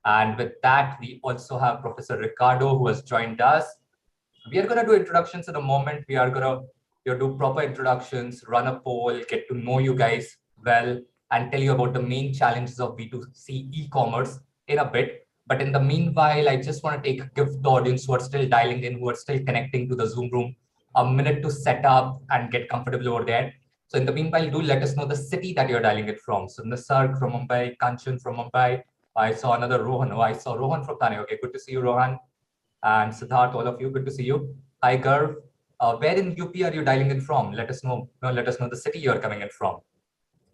And with that, we also have Professor Riccardo who has joined us. We are going to do introductions in a moment. We are going to do proper introductions, run a poll, get to know you guys well, and tell you about the main challenges of B2C e-commerce in a bit. But in the meanwhile, I just want to give the audience who are still dialing in, who are still connecting to the Zoom room, a minute to set up and get comfortable over there. So in the meanwhile, do let us know the city that you're dialing it from. So Nisarg from Mumbai, Kanchan from Mumbai. I saw another Rohan. Oh, I saw Rohan from Thane. Okay, good to see you, Rohan. And Siddharth, all of you, good to see you. Hi, Garv. Where in UP are you dialing in from? Let us know. Let us know the city you're coming in from.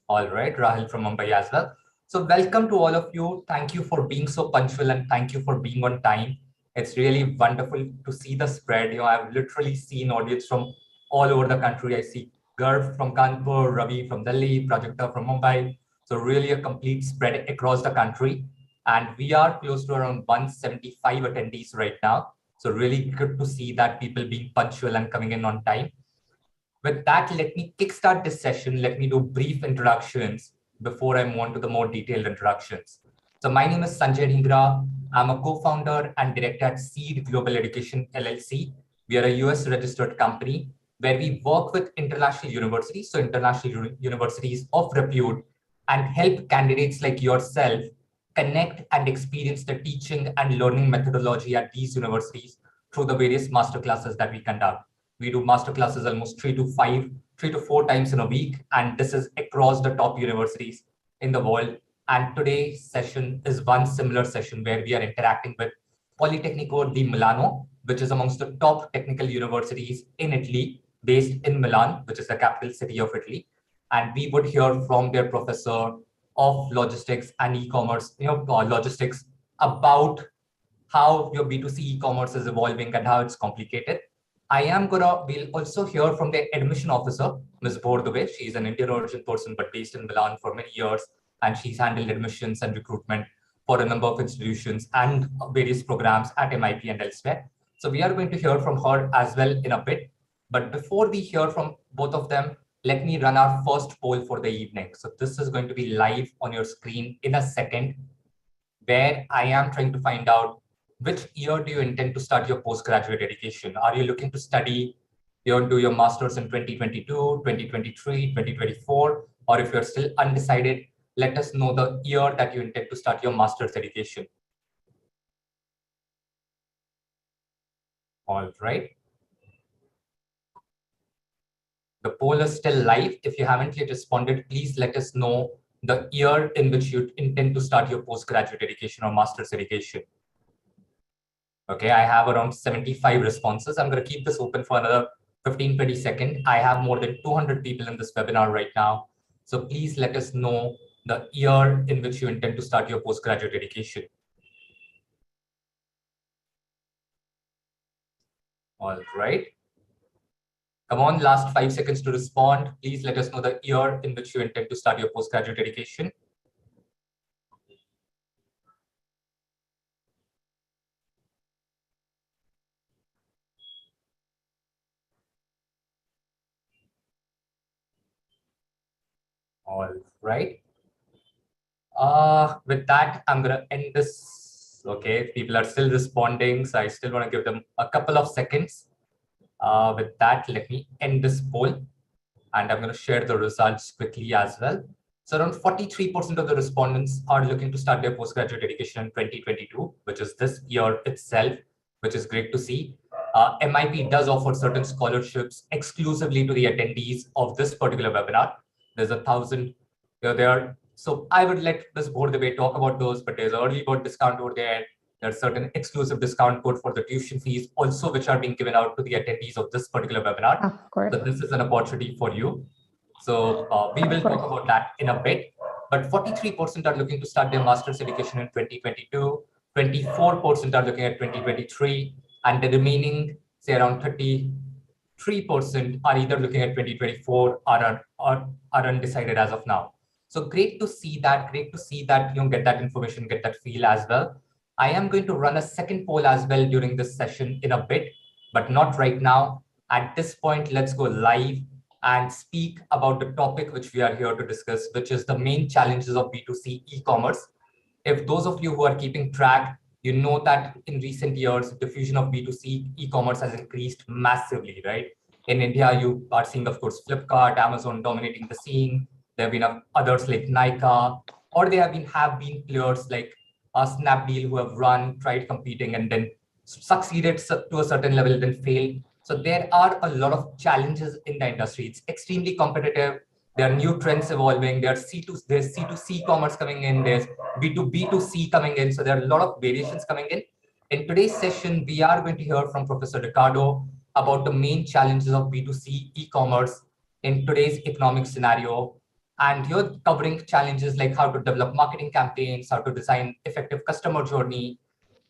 All right, Rahul from Mumbai as well. So welcome to all of you. Thank you for being so punctual and thank you for being on time. It's really wonderful to see the spread. I've literally seen audience from all over the country. I see Garv from Kanpur, Ravi from Delhi, Prajakta from Mumbai. So really a complete spread across the country. And we are close to around 175 attendees right now. So really good to see that people being punctual and coming in on time. With that, let me kickstart this session. Let me do brief introductions before I move on to the more detailed introductions. So my name is 𝗀𝗲𝗻𝗂𝗲𝗏. I'm a co-founder and director at Seed Global Education LLC. We are a US registered company where we work with international universities, so international universities of repute, and help candidates like yourself connect and experience the teaching and learning methodology at these universities through the various masterclasses that we conduct. We do masterclasses almost 3 to 4 times in a week, and this is across the top universities in the world. And today's session is one similar session where we are interacting with Politecnico di Milano, which is amongst the top technical universities in Italy, based in Milan, which is the capital city of Italy. And we would hear from their professor of logistics and e-commerce, logistics, about how your B2C e-commerce is evolving and how it's complicated. We'll also hear from the admission officer, Ms. 𝗀𝗲𝗿. She's an Indian origin person, but based in Milan for many years. And she's handled admissions and recruitment for a number of institutions and various programs at MIT and elsewhere. So we are going to hear from her as well in a bit. But before we hear from both of them, let me run our first poll for the evening. So this is going to be live on your screen in a second, where I am trying to find out which year do you intend to start your postgraduate education? Are you looking to study, do your master's in 2022, 2023, 2024, or if you're still undecided, let us know the year that you intend to start your master's education. All right. The poll is still live. If you haven't yet responded, please let us know the year in which you intend to start your postgraduate education or master's education. Okay, I have around 75 responses. I'm going to keep this open for another 15-20 seconds. I have more than 200 people in this webinar right now. So please let us know the year in which you intend to start your postgraduate education. All right. Come on, last 5 seconds to respond. Please let us know the year in which you intend to start your postgraduate education. All right. With that, I'm going to end this. Okay, if people are still responding, so I still want to give them a couple of seconds. With that, let me end this poll, and I'm going to share the results quickly as well. So around 43% of the respondents are looking to start their postgraduate education in 2022, which is this year itself, which is great to see. MIT does offer certain scholarships exclusively to the attendees of this particular webinar. There's 1,000 there. So I would let Ms. 𝗀𝗲𝗏𝗏 talk about those, but there's an early bird discount over there. There's certain exclusive discount code for the tuition fees also, which are being given out to the attendees of this particular webinar. Of course. So this is an opportunity for you. So we will talk about that in a bit. But 43% are looking to start their master's education in 2022. 24% are looking at 2023. And the remaining, say around 33% are either looking at 2024 or are undecided as of now. So great to see that, get that information, get that feel as well. I am going to run a second poll as well during this session in a bit, but not right now. At this point, let's go live and speak about the topic which we are here to discuss, which is the main challenges of B2C e-commerce. If those of you who are keeping track, you know that in recent years, diffusion of B2C e-commerce has increased massively, right? In India, you are seeing, of course, Flipkart, Amazon dominating the scene. There have been others like Nykaa, or there have been players like Snapdeal who have tried competing, and then succeeded to a certain level, then failed. So there are a lot of challenges in the industry. It's extremely competitive. There are new trends evolving. There's C2C commerce coming in. There's B2B2C coming in. So there are a lot of variations coming in. In today's session, we are going to hear from Professor Riccardo about the main challenges of B2C e-commerce in today's economic scenario. And you're covering challenges like how to develop marketing campaigns, how to design effective customer journey,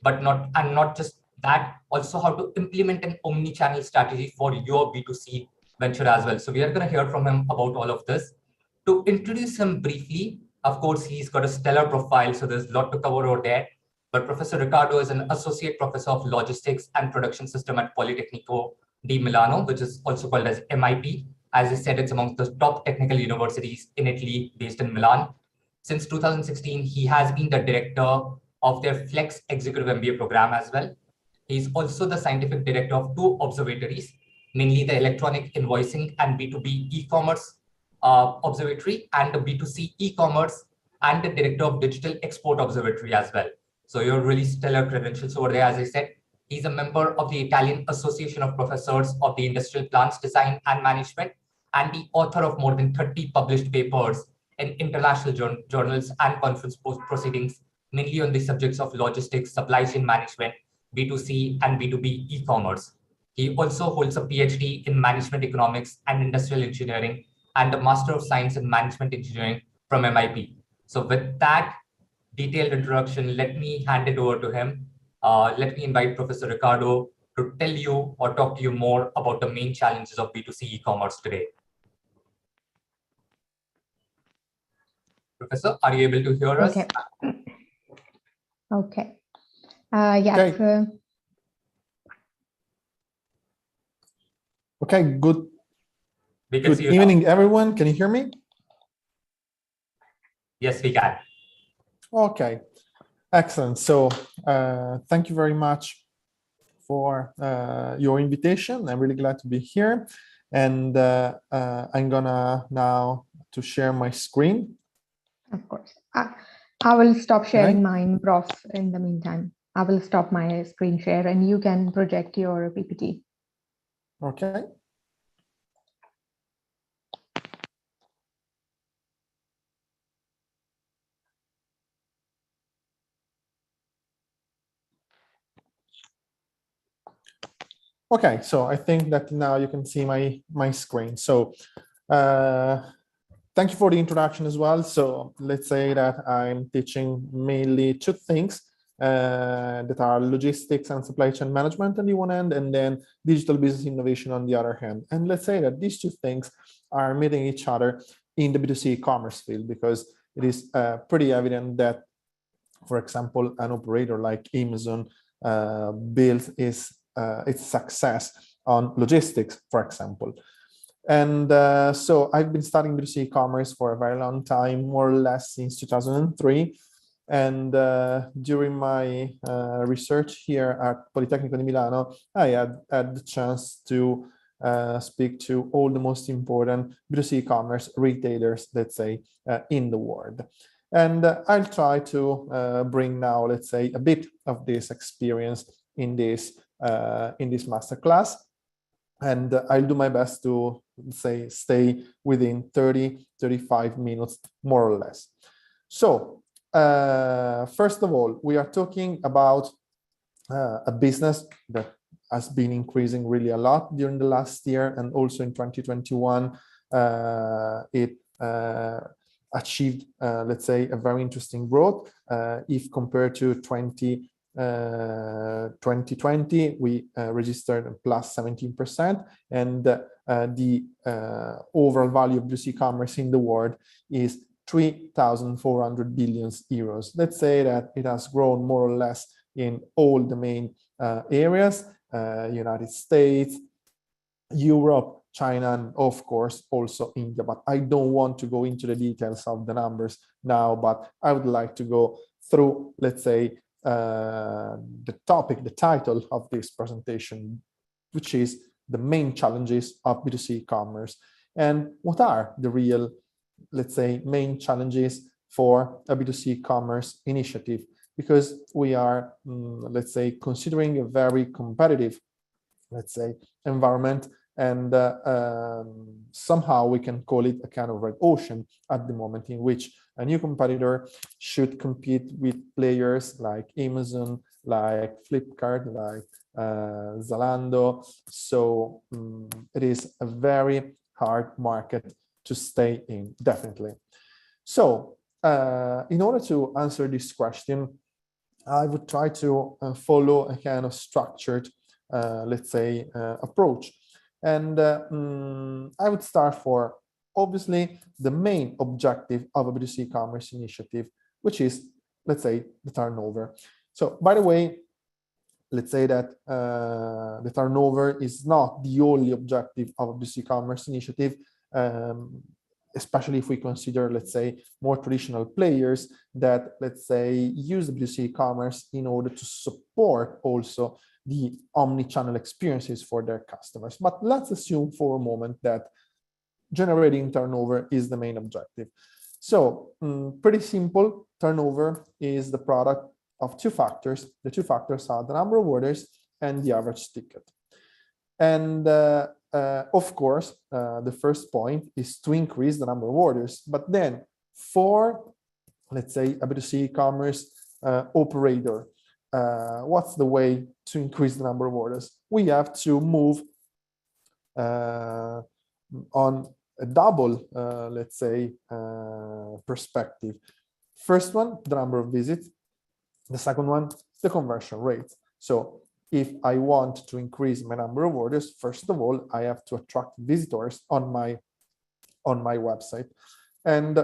but not just that, also how to implement an omni-channel strategy for your B2C venture as well. So we are going to hear from him about all of this. To introduce him briefly, of course, he's got a stellar profile, so there's a lot to cover over there. But Professor Riccardo is an associate professor of logistics and production system at Politecnico di Milano, which is also called as MIP. As I said, it's amongst the top technical universities in Italy, based in Milan. Since 2016, he has been the director of their Flex Executive MBA program as well. He's also the scientific director of two observatories, mainly the Electronic Invoicing and B2B E-Commerce Observatory and the B2C E-Commerce, and the director of Digital Export Observatory as well. So you're really stellar credentials over there. As I said, he's a member of the Italian Association of Professors of the Industrial Plants Design and Management, and the author of more than 30 published papers in international journals and conference proceedings, mainly on the subjects of logistics, supply chain management, B2C and B2B e-commerce. He also holds a PhD in management economics and industrial engineering and a Master of Science in Management Engineering from MIP. So with that detailed introduction, let me hand it over to him. Let me invite Professor Riccardo to tell you or talk to you more about the main challenges of B2C e-commerce today. Professor, are you able to hear us? Okay. Yeah. Okay, good evening, everyone. Can you hear me? Yes, we can. Okay, excellent. So thank you very much for your invitation. I'm really glad to be here. And I'm gonna now to share my screen. Of course. I will stop sharing mine, Prof, in the meantime. I will stop my screen share and you can project your PPT. Okay. Okay, so I think that now you can see my screen. So thank you for the introduction as well. So let's say that I'm teaching mainly two things that are logistics and supply chain management on the one hand, and then digital business innovation on the other hand. And let's say that these two things are meeting each other in the B2C commerce field, because it is pretty evident that, for example, an operator like Amazon built its success on logistics, for example. And so I've been studying B2C e-commerce for a very long time, more or less since 2003. And during my research here at Politecnico di Milano, I had the chance to speak to all the most important B2C e-commerce retailers, let's say, in the world. And I'll try to bring now, let's say, a bit of this experience in this masterclass. And I'll do my best to say stay within 30-35 minutes, more or less. So first of all, we are talking about a business that has been increasing really a lot during the last year, and also in 2021 it achieved, let's say, a very interesting growth. If compared to 2020, we registered plus 17%, and the overall value of B2C commerce in the world is 3,400 billion euros. Let's say that it has grown more or less in all the main areas, United States, Europe, China, and of course also India. But I don't want to go into the details of the numbers now, but I would like to go through, let's say, the topic, the title of this presentation, which is the main challenges of B2C e-commerce. And what are the real, let's say, main challenges for a B2C e-commerce initiative? Because we are, let's say, considering a very competitive, let's say, environment, and somehow we can call it a kind of red ocean at the moment, in which a new competitor should compete with players like Amazon, like Flipkart, like Zalando. So it is a very hard market to stay in, definitely. So in order to answer this question, I would try to follow a kind of structured, let's say, approach. And I would start for, obviously, the main objective of a B2C e-commerce initiative, which is, let's say, the turnover. So, by the way, let's say that the turnover is not the only objective of a B2C e-commerce initiative, especially if we consider, let's say, more traditional players that, let's say, use the B2C e-commerce in order to support also the omni-channel experiences for their customers. But let's assume for a moment that generating turnover is the main objective. So pretty simple, turnover is the product of two factors. The two factors are the number of orders and the average ticket. And of course, the first point is to increase the number of orders. But then for, let's say, a B2C e-commerce operator, what's the way to increase the number of orders? We have to move on a double, let's say, perspective. First one, the number of visits. The second one, the conversion rate. So if I want to increase my number of orders, first of all, I have to attract visitors on my website. And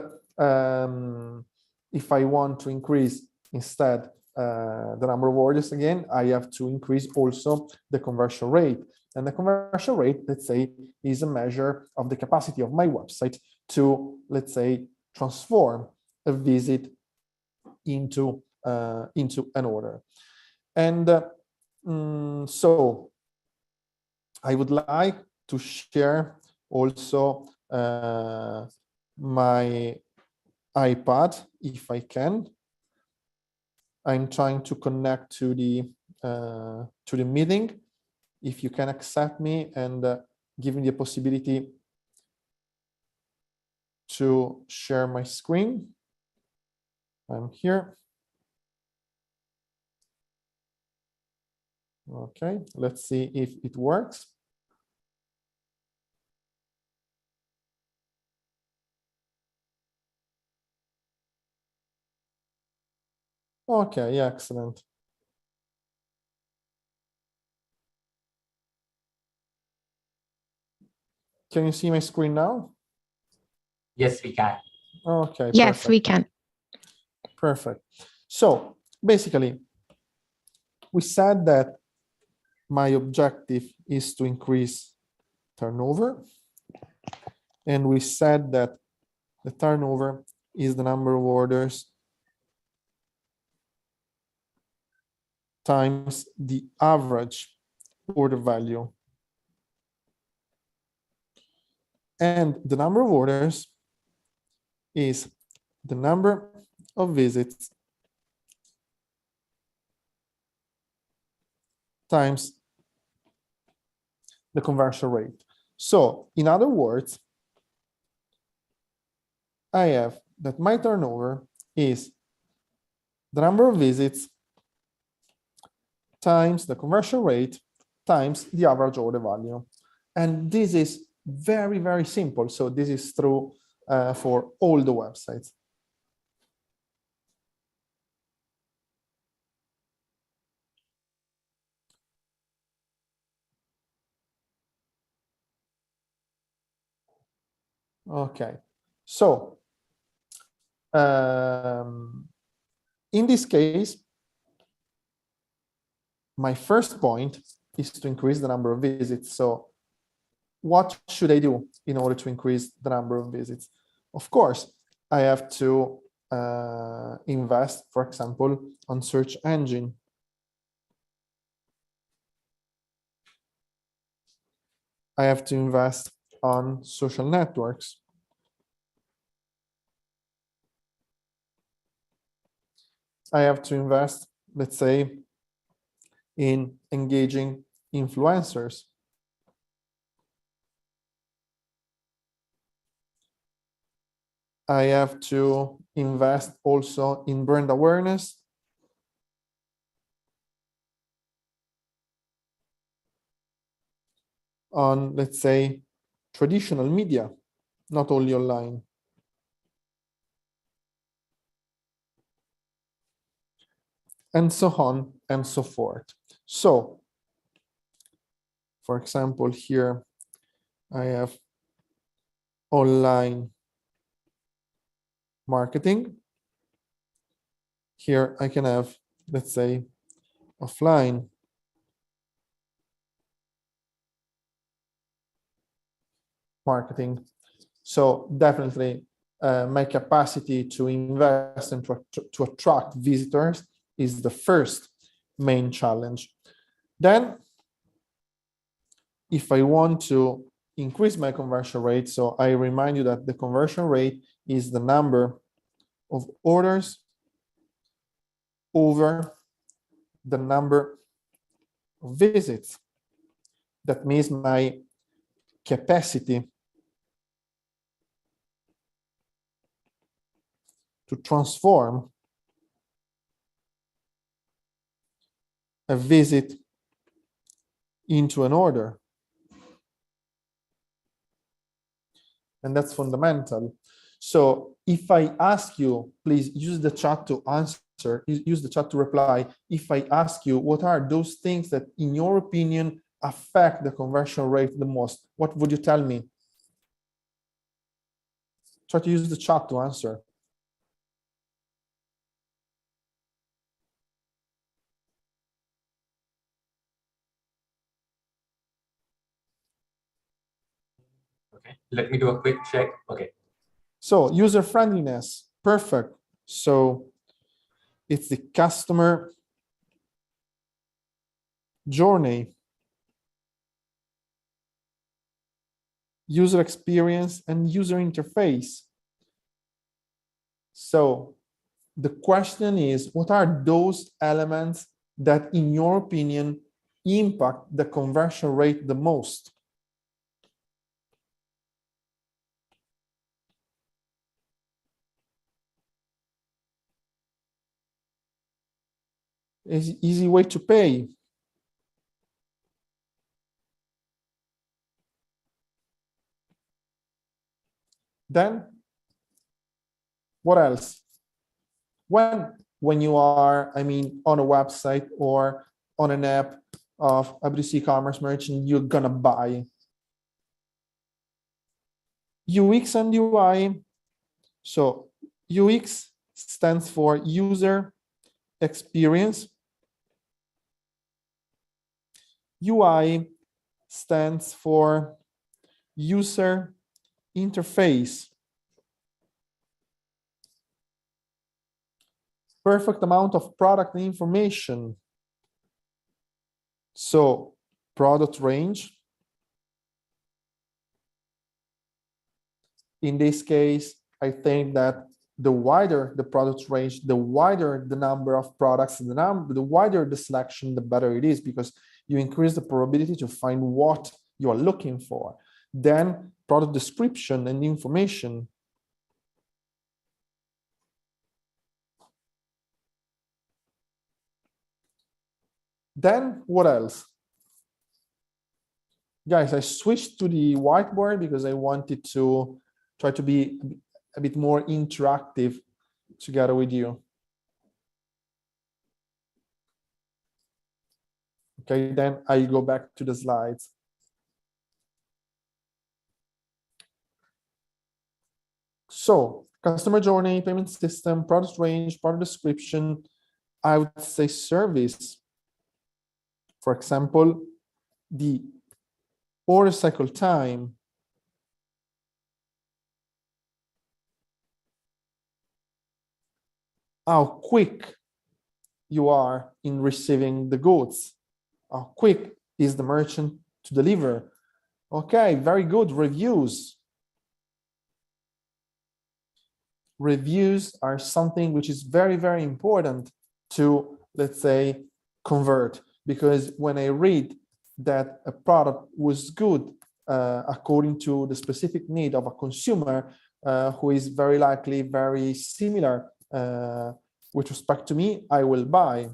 if I want to increase instead the number of orders, again, I have to increase also the conversion rate. And the conversion rate, let's say, is a measure of the capacity of my website to, let's say, transform a visit into an order. And so I would like to share also my iPad, if I can. I'm trying to connect to the meeting. If you can accept me and give me the possibility to share my screen. I'm here. Okay, let's see if it works. Okay, excellent. Can you see my screen now? Yes, we can. Okay. Yes, perfect. we can. Perfect. So basically, we said that my objective is to increase turnover. And we said that the turnover is the number of orders times the average order value. And the number of orders is the number of visits times the conversion rate. So in other words, I have that my turnover is the number of visits times the conversion rate times the average order value. And this is very, very simple. So this is true for all the websites. Okay, so in this case, my first point is to increase the number of visits. So what should I do in order to increase the number of visits? Of course, I have to invest, for example, on search engine. I have to invest on social networks. I have to invest, let's say, in engaging influencers. I have to invest also in brand awareness. On, let's say, traditional media, not only online. And so on and so forth. So, for example, here I have online marketing. Here I can have, let's say, offline marketing. So definitely my capacity to invest and to attract visitors is the first main challenge. Then, if I want to increase my conversion rate, so I remind you that the conversion rate is the number of orders over the number of visits. That means my capacity to transform a visit into an order. And that's fundamental. So if I ask you, please use the chat to answer, use the chat to reply. If I ask you, what are those things that in your opinion affect the conversion rate the most? What would you tell me? Try to use the chat to answer. Okay, let me do a quick check. Okay. So user friendliness, perfect. So it's the customer journey, user experience, and user interface. So the question is, what are those elements that, in your opinion, impact the conversion rate the most? Easy way to pay. Then, what else? When you are, I mean, on a website or on an app of a B2C e-commerce merchant, you're gonna buy UX and UI. So UX stands for user experience. UI stands for user interface. Perfect amount of product information. So product range. In this case, I think that the wider the product range, the wider the number of products, the wider the selection, the better it is, because you increase the probability to find what you are looking for. Then product description and information. Then what else? Guys, I switched to the whiteboard because I wanted to try to be a bit more interactive together with you. Okay, then I go back to the slides. So customer journey, payment system, product range, product description, I would say service. For example, the order cycle time, how quick you are in receiving the goods, how quick is the merchant to deliver. Okay, very good. Reviews. Reviews are something which is very, very important to, let's say, convert, because when I read that a product was good according to the specific need of a consumer who is very likely very similar with respect to me, I will buy.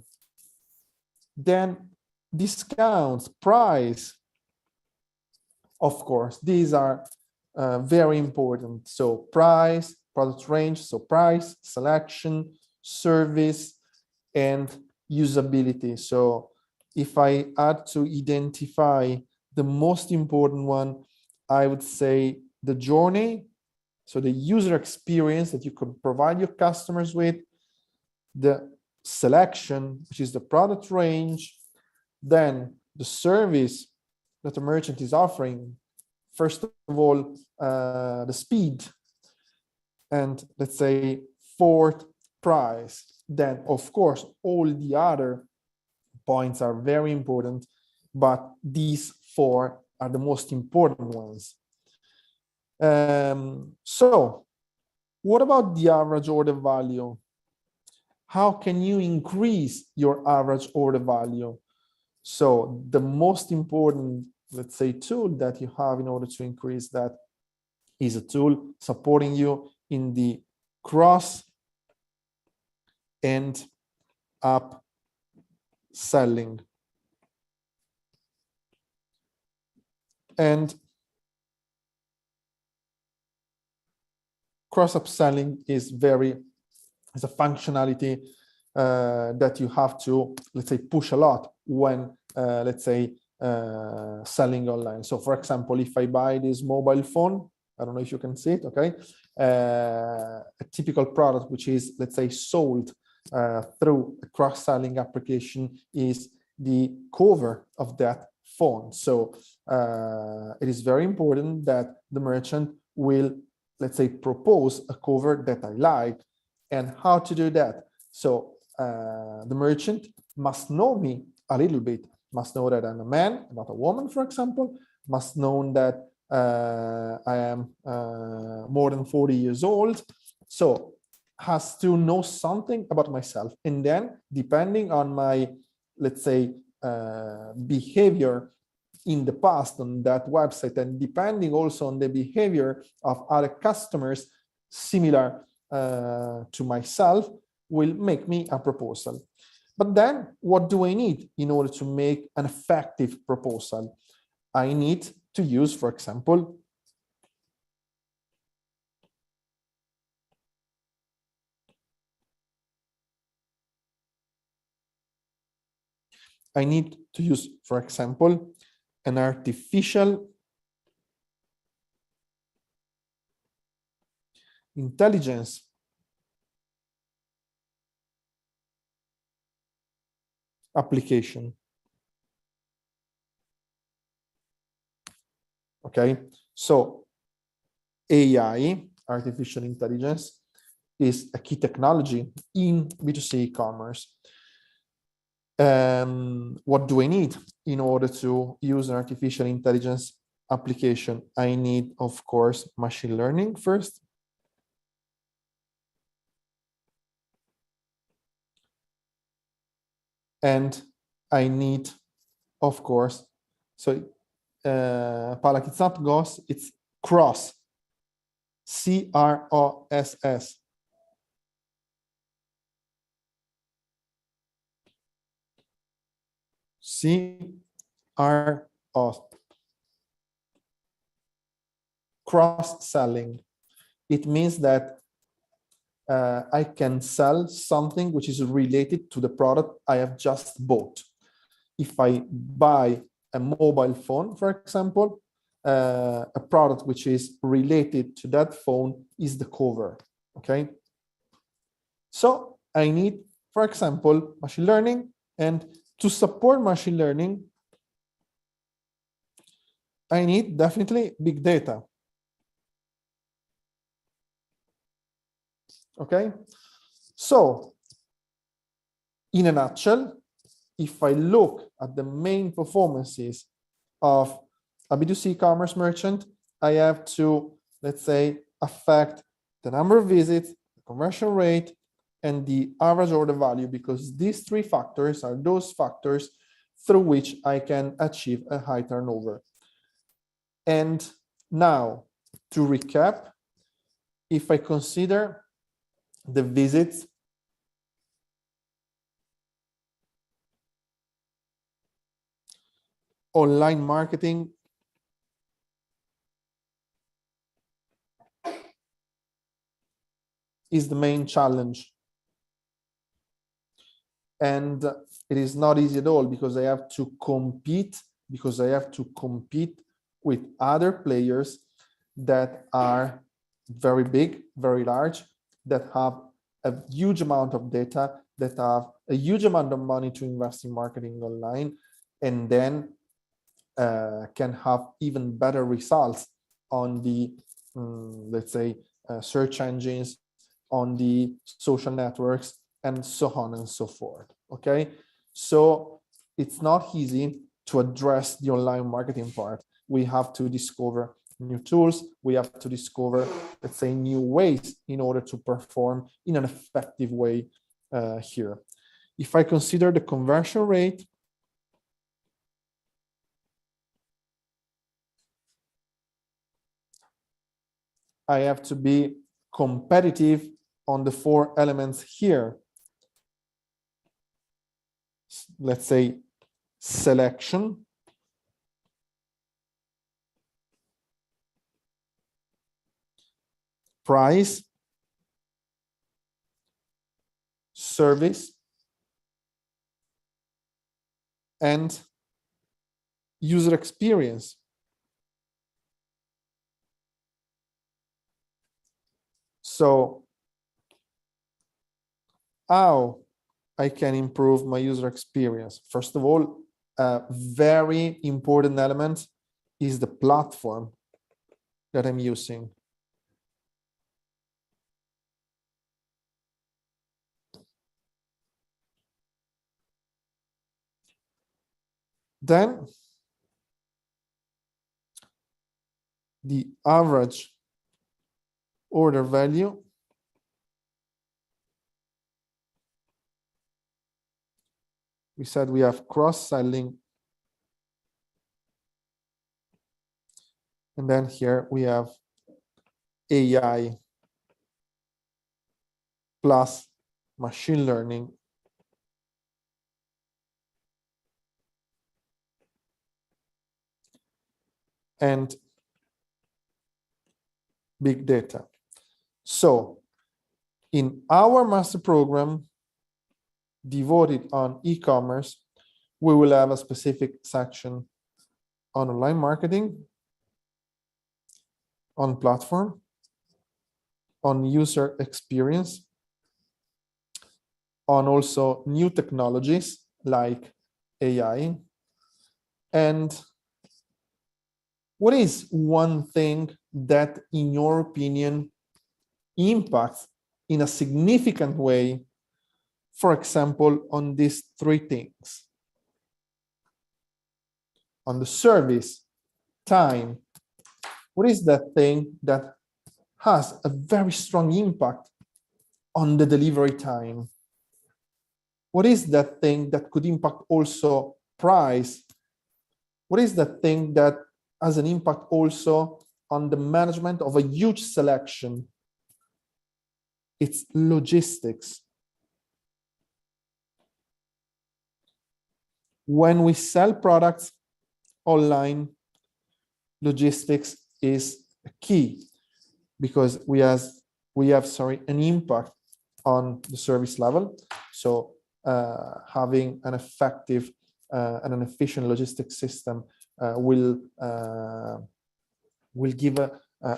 Then discounts, price, of course, these are very important. So price, product range, so price, selection, service, and usability. So if I had to identify the most important one, I would say the journey, so the user experience that you could provide your customers with, the selection, which is the product range, then the service that the merchant is offering. First of all, the speed, and let's say fourth, price. Then, of course, all the other points are very important, but these four are the most important ones. So what about the average order value? How can you increase your average order value? So the most important, let's say, tool that you have in order to increase that is a tool supporting you in the cross and up selling. And cross upselling is a functionality that you have to, let's say, push a lot when, let's say, selling online. So for example, if I buy this mobile phone, I don't know if you can see it, okay? A typical product which is, let's say, sold through a cross-selling application is the cover of that phone. So it is very important that the merchant will, let's say, propose a cover that I like. And how to do that? So the merchant must know me a little bit, must know that I'm a man, not a woman, for example, must know that I am more than 40 years old. So has to know something about myself. And then depending on my, let's say, behavior in the past on that website, and depending also on the behavior of other customers similar to myself, will make me a proposal. But then what do I need in order to make an effective proposal? I need to use, for example, an artificial intelligence application. Okay, so AI, artificial intelligence, is a key technology in B2C e-commerce. What do I need in order to use an artificial intelligence application? I need, of course, machine learning first. And I need, of course, so Palak, it's not GOS, it's cross, C-R-O-S-S. C-R-O. Cross-selling. It means that I can sell something which is related to the product I have just bought. If I buy a mobile phone, for example, a product which is related to that phone is the cover, okay? So I need, for example, machine learning, and to support machine learning, I need definitely big data. Okay, so in a nutshell, if I look at the main performances of a B2C e-commerce merchant, I have to, let's say, affect the number of visits, the conversion rate, and the average order value, because these three factors are those factors through which I can achieve a high turnover. And now, to recap, if I consider the visits, online marketing is the main challenge. And it is not easy at all, because I have to compete, with other players that are very big, very large, that have a huge amount of data, that have a huge amount of money to invest in marketing online, and then can have even better results on the, let's say, search engines, on the social networks, and so on and so forth. Okay, so it's not easy to address the online marketing part. We have to discover new tools. We have to discover, let's say, new ways in order to perform in an effective way here. If I consider the conversion rate, I have to be competitive on the four elements here. Let's say selection, price, service, and user experience. So how I can improve my user experience? First of all, a very important element is the platform that I'm using. Then the average order value we said we have cross-selling, and then here we have AI plus machine learning and big data. So in our master program devoted on e-commerce, we will have a specific section on online marketing, on platform, on user experience, on also new technologies like AI. And what is one thing that, in your opinion, impacts in a significant way, for example, on these three things? On the service, time, what is that thing that has a very strong impact on the delivery time? What is that thing that could impact also price? What is that thing that has an impact also on the management of a huge selection? It's logistics. When we sell products online, logistics is key, because we have an impact on the service level. So having an effective and an efficient logistics system will give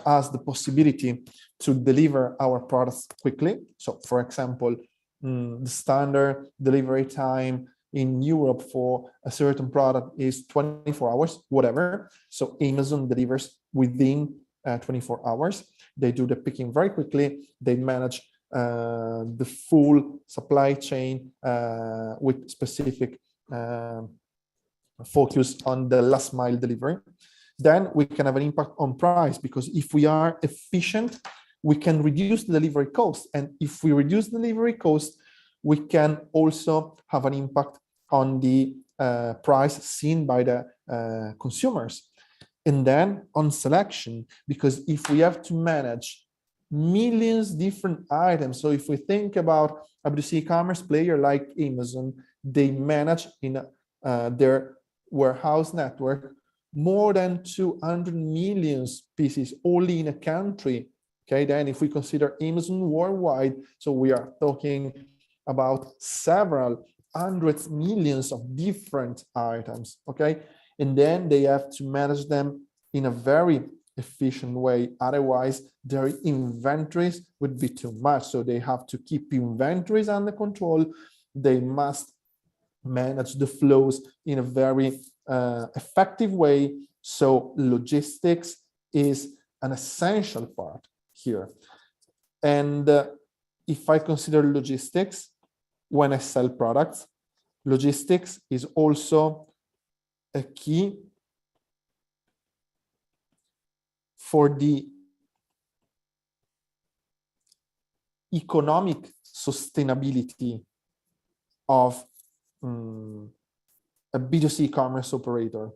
us the possibility to deliver our products quickly. So, for example, the standard delivery time in Europe for a certain product is 24 hours, whatever. So Amazon delivers within 24 hours. They do the picking very quickly. They manage the full supply chain with specific focus on the last mile delivery. Then we can have an impact on price, because if we are efficient, we can reduce the delivery cost. And if we reduce delivery cost, we can also have an impact on the price seen by the consumers. And then on selection, because if we have to manage millions different items, so if we think about a B2C e-commerce player like Amazon, they manage in their warehouse network more than 200 million pieces only in a country. Okay, then if we consider Amazon worldwide, so we are talking about several hundreds millions of different items. Okay, and then they have to manage them in a very efficient way. Otherwise, their inventories would be too much. So they have to keep inventories under control. They must manage the flows in a very effective way. So logistics is an essential part here. And if I consider logistics when I sell products, logistics is also a key for the economic sustainability of a B2C e-commerce operator.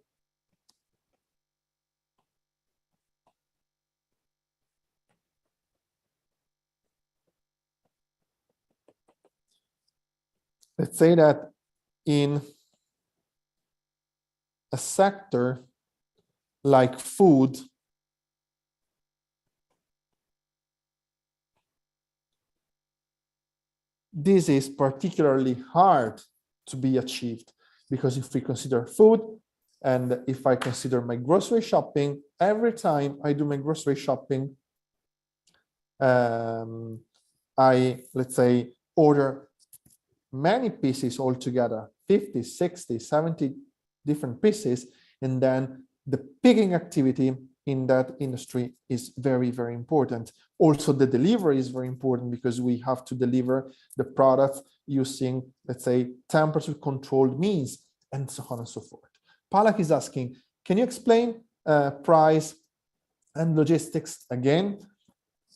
Let's say that in a sector like food, this is particularly hard to be achieved, because if we consider food, and if I consider my grocery shopping, every time I do my grocery shopping, I, let's say, order many pieces altogether, 50, 60, 70 different pieces, and then the picking activity in that industry is very, very important. Also, the delivery is very important, because we have to deliver the products using, let's say, temperature controlled means, and so on and so forth. Palak is asking, can you explain price and logistics again?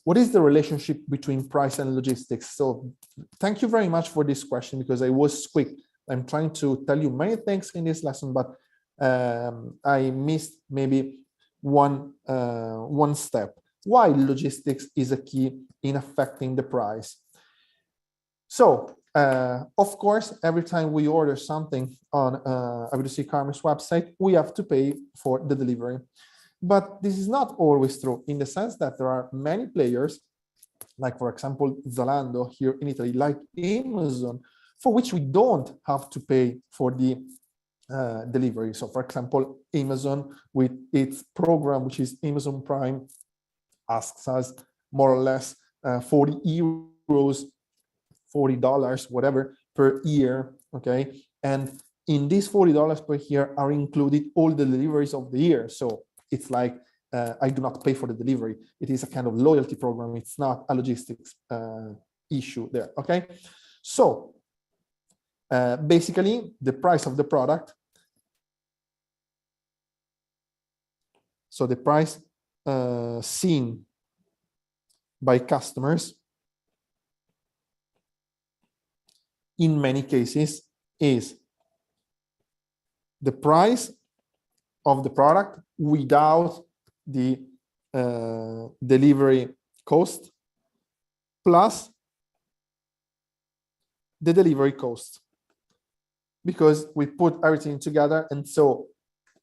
What is the relationship between price and logistics? So thank you very much for this question, because I was quick. I'm trying to tell you many things in this lesson, but I missed maybe one step. Why logistics is a key in affecting the price? So, of course, every time we order something on a B2C e-commerce website, we have to pay for the delivery. But this is not always true, in the sense that there are many players, like, for example, Zalando here in Italy, like Amazon, for which we don't have to pay for the delivery. So, for example, Amazon, with its program, which is Amazon Prime, asks us more or less 40 euros, $40, whatever, per year, okay? And in these $40 per year are included all the deliveries of the year. So it's like, I do not pay for the delivery. It is a kind of loyalty program. It's not a logistics issue there, okay? So basically, the price of the product, so the price seen by customers in many cases is the price of the product without the delivery cost plus the delivery cost, because we put everything together, and so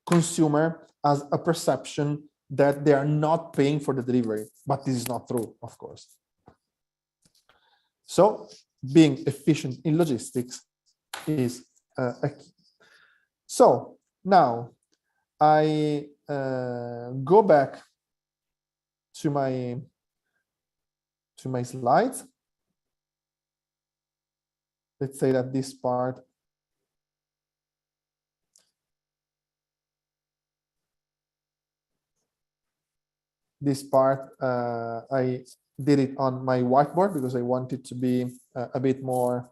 consumer has a perception that they are not paying for the delivery, but this is not true, of course. So being efficient in logistics is a key. So now I go back to my slides. Let's say that this part this part, I did it on my whiteboard because I wanted to be a bit more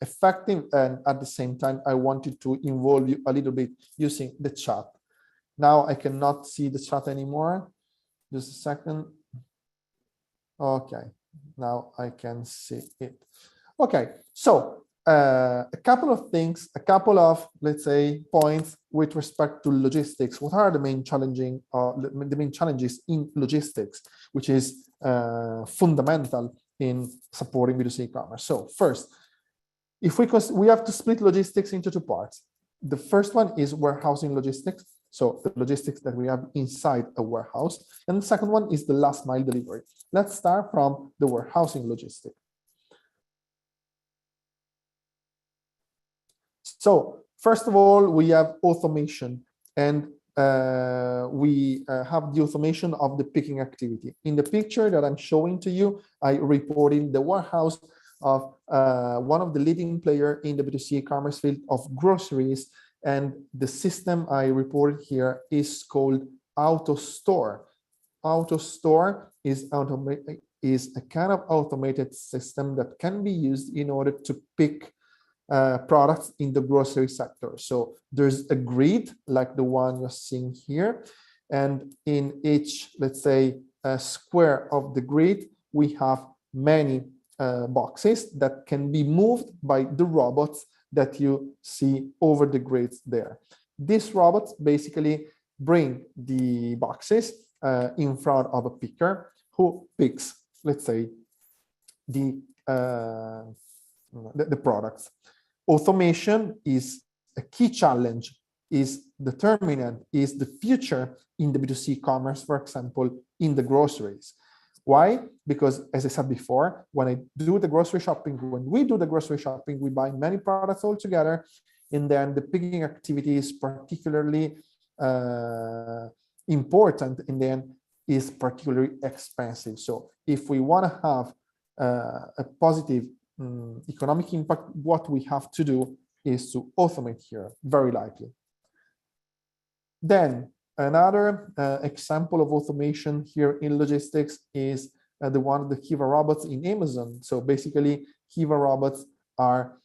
effective, and at the same time I wanted to involve you a little bit using the chat. Now I cannot see the chat anymore. Just a second. Okay, now I can see it. Okay, so a couple of things, a couple of, let's say, points with respect to logistics. What are the main challenges in logistics, which is fundamental in supporting B2C e-commerce? So first, if we have to split logistics into two parts. The first one is warehousing logistics, so the logistics that we have inside a warehouse, and the second one is the last mile delivery. Let's start from the warehousing logistics. So first of all, we have automation, and we have the automation of the picking activity. In the picture that I'm showing to you, I reported the warehouse of one of the leading players in the B2C e-commerce field of groceries, and the system I reported here is called AutoStore. AutoStore is a kind of automated system that can be used in order to pick products in the grocery sector. So there's a grid like the one you're seeing here, and in each, let's say, square of the grid, we have many boxes that can be moved by the robots that you see over the grids there. These robots basically bring the boxes in front of a picker who picks, let's say, the products. Automation is a key challenge, is determinant, is the future in the B2C commerce, for example, in the groceries. Why? Because, as I said before, when I do the grocery shopping, when we do the grocery shopping, we buy many products all together, and then the picking activity is particularly important, and then is particularly expensive. So if we want to have a positive economic impact, what we have to do is to automate here, very likely. Then another example of automation here in logistics is the one of the Kiva robots in Amazon. So basically, Kiva robots are,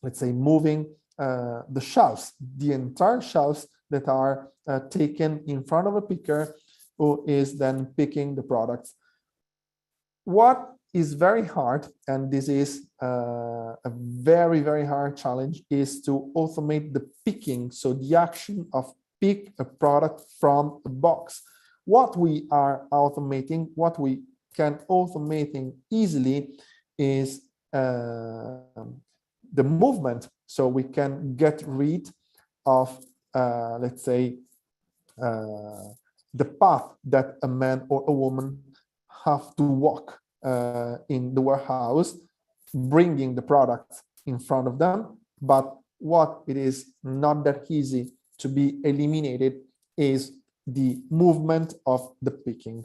let's say, moving the shelves, the entire shelves that are taken in front of a picker who is then picking the products. What is very hard, and this is a very, very hard challenge, is to automate the picking, so the action of pick a product from a box. What we are automating, what we can automating easily is the movement, so we can get rid of, let's say, the path that a man or a woman have to walk in the warehouse, bringing the products in front of them. But what it is not that easy to be eliminated is the movement of the picking.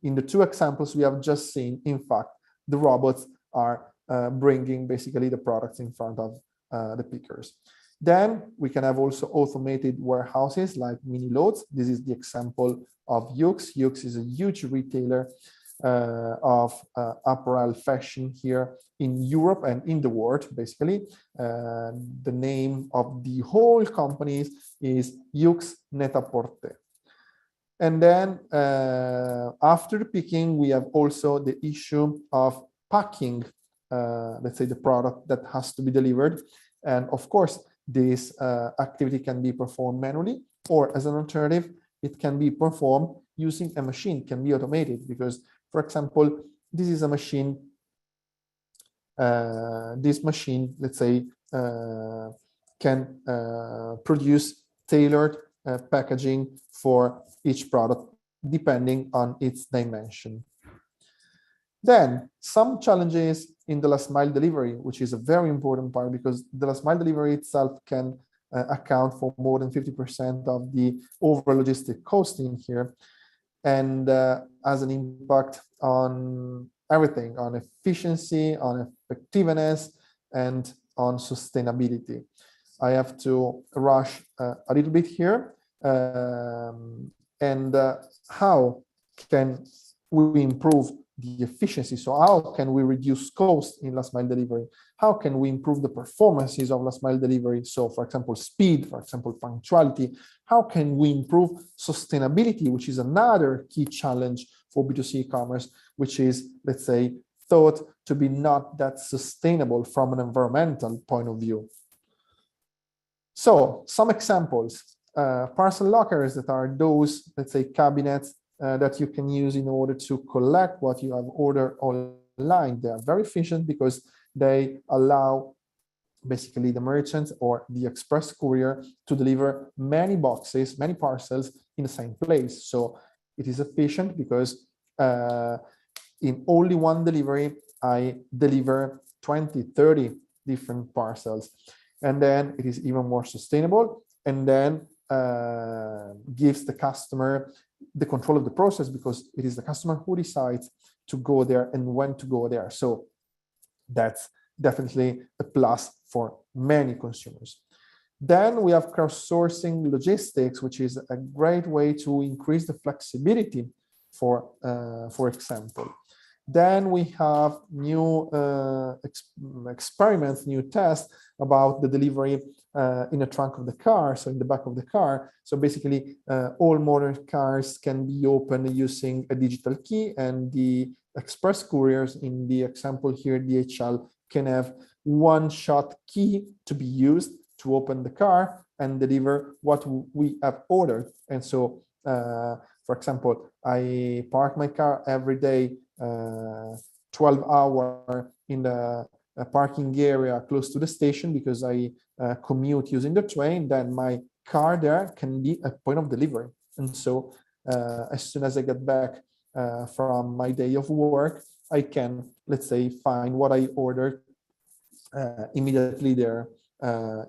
In the two examples we have just seen, in fact, the robots are bringing basically the products in front of the pickers. Then we can have also automated warehouses like mini loads. This is the example of 𝗀𝗽𝗲𝗁𝗀𝗃. 𝗀𝗃 is a huge retailer of apparel fashion here in Europe and in the world, basically. The name of the whole company is 𝗀𝗃 Net-a-Porter. And then after the picking, we have also the issue of packing, let's say, the product that has to be delivered. And of course, this activity can be performed manually, or as an alternative, it can be performed using a machine, can be automated, because, for example, this is a machine, this machine, let's say, can produce tailored packaging for each product, depending on its dimension. Then some challenges in the last mile delivery, which is a very important part, because the last mile delivery itself can account for more than 50% of the overall logistic costing here, and has an impact on everything, on efficiency, on effectiveness, and on sustainability. I have to rush a little bit here. And how can we improve the efficiency? So how can we reduce cost in last mile delivery? How can we improve the performances of last mile delivery? So for example, speed, for example, punctuality. How can we improve sustainability, which is another key challenge for B2C e-commerce, which is, let's say, thought to be not that sustainable from an environmental point of view. So some examples, parcel lockers that are those, let's say, cabinets that you can use in order to collect what you have ordered online. They are very efficient because they allow basically the merchant or the express courier to deliver many boxes, many parcels in the same place. So it is efficient because in only one delivery, I deliver 20, 30 different parcels. And then it is even more sustainable, and then gives the customer the control of the process, because it is the customer who decides to go there and when to go there. So that's definitely a plus for many consumers. Then we have cross-sourcing logistics, which is a great way to increase the flexibility, for example. Then we have new experiments, new tests about the delivery in the trunk of the car, so in the back of the car. So basically, all modern cars can be opened using a digital key, and the express couriers in the example here, DHL, can have one-shot key to be used to open the car and deliver what we have ordered. And so, for example, I park my car every day 12 hours in the parking area close to the station because I commute using the train. Then my car there can be a point of delivery. And so as soon as I get back from my day of work, I can, let's say, find what I ordered immediately there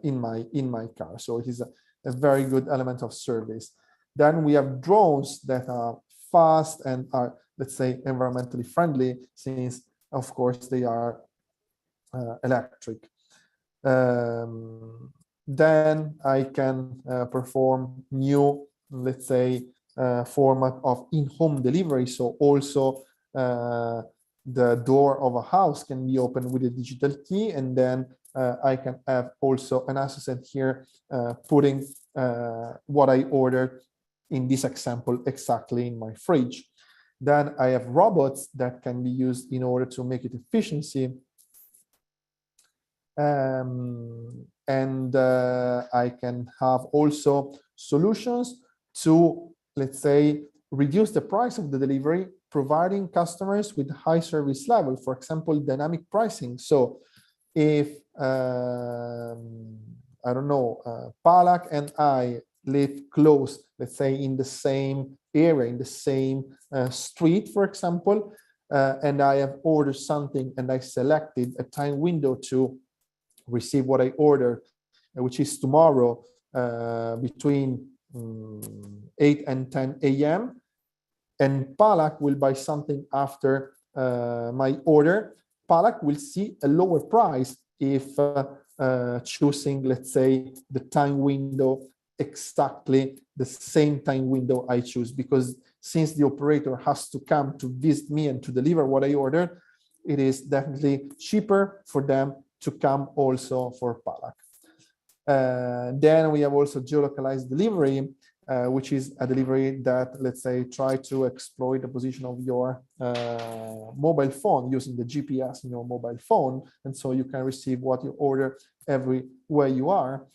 in my car. So it is a very good element of service. Then we have drones that are fast and are, let's say, environmentally friendly, since of course they are electric. Then I can perform new, let's say, format of in-home delivery. So also the door of a house can be opened with a digital key, and then I can have also an assistant here putting what I ordered in this example exactly in my fridge. Then I have robots that can be used in order to make it efficiency. And I can have also solutions to, let's say, reduce the price of the delivery, providing customers with high service level, for example, dynamic pricing. So if, I don't know, Palak and I live close, let's say in the same area, in the same street, for example, and I have ordered something and I selected a time window to receive what I ordered, which is tomorrow between 8 and 10 a.m. and Palak will buy something after my order. Palak will see a lower price if choosing, let's say, the time window exactly the same time window I choose, because since the operator has to come to visit me and to deliver what I ordered, it is definitely cheaper for them to come also for Palak. Then we have also geolocalized delivery, which is a delivery that, let's say, try to exploit the position of your mobile phone using the GPS in your mobile phone. And so you can receive what you order everywhere you are.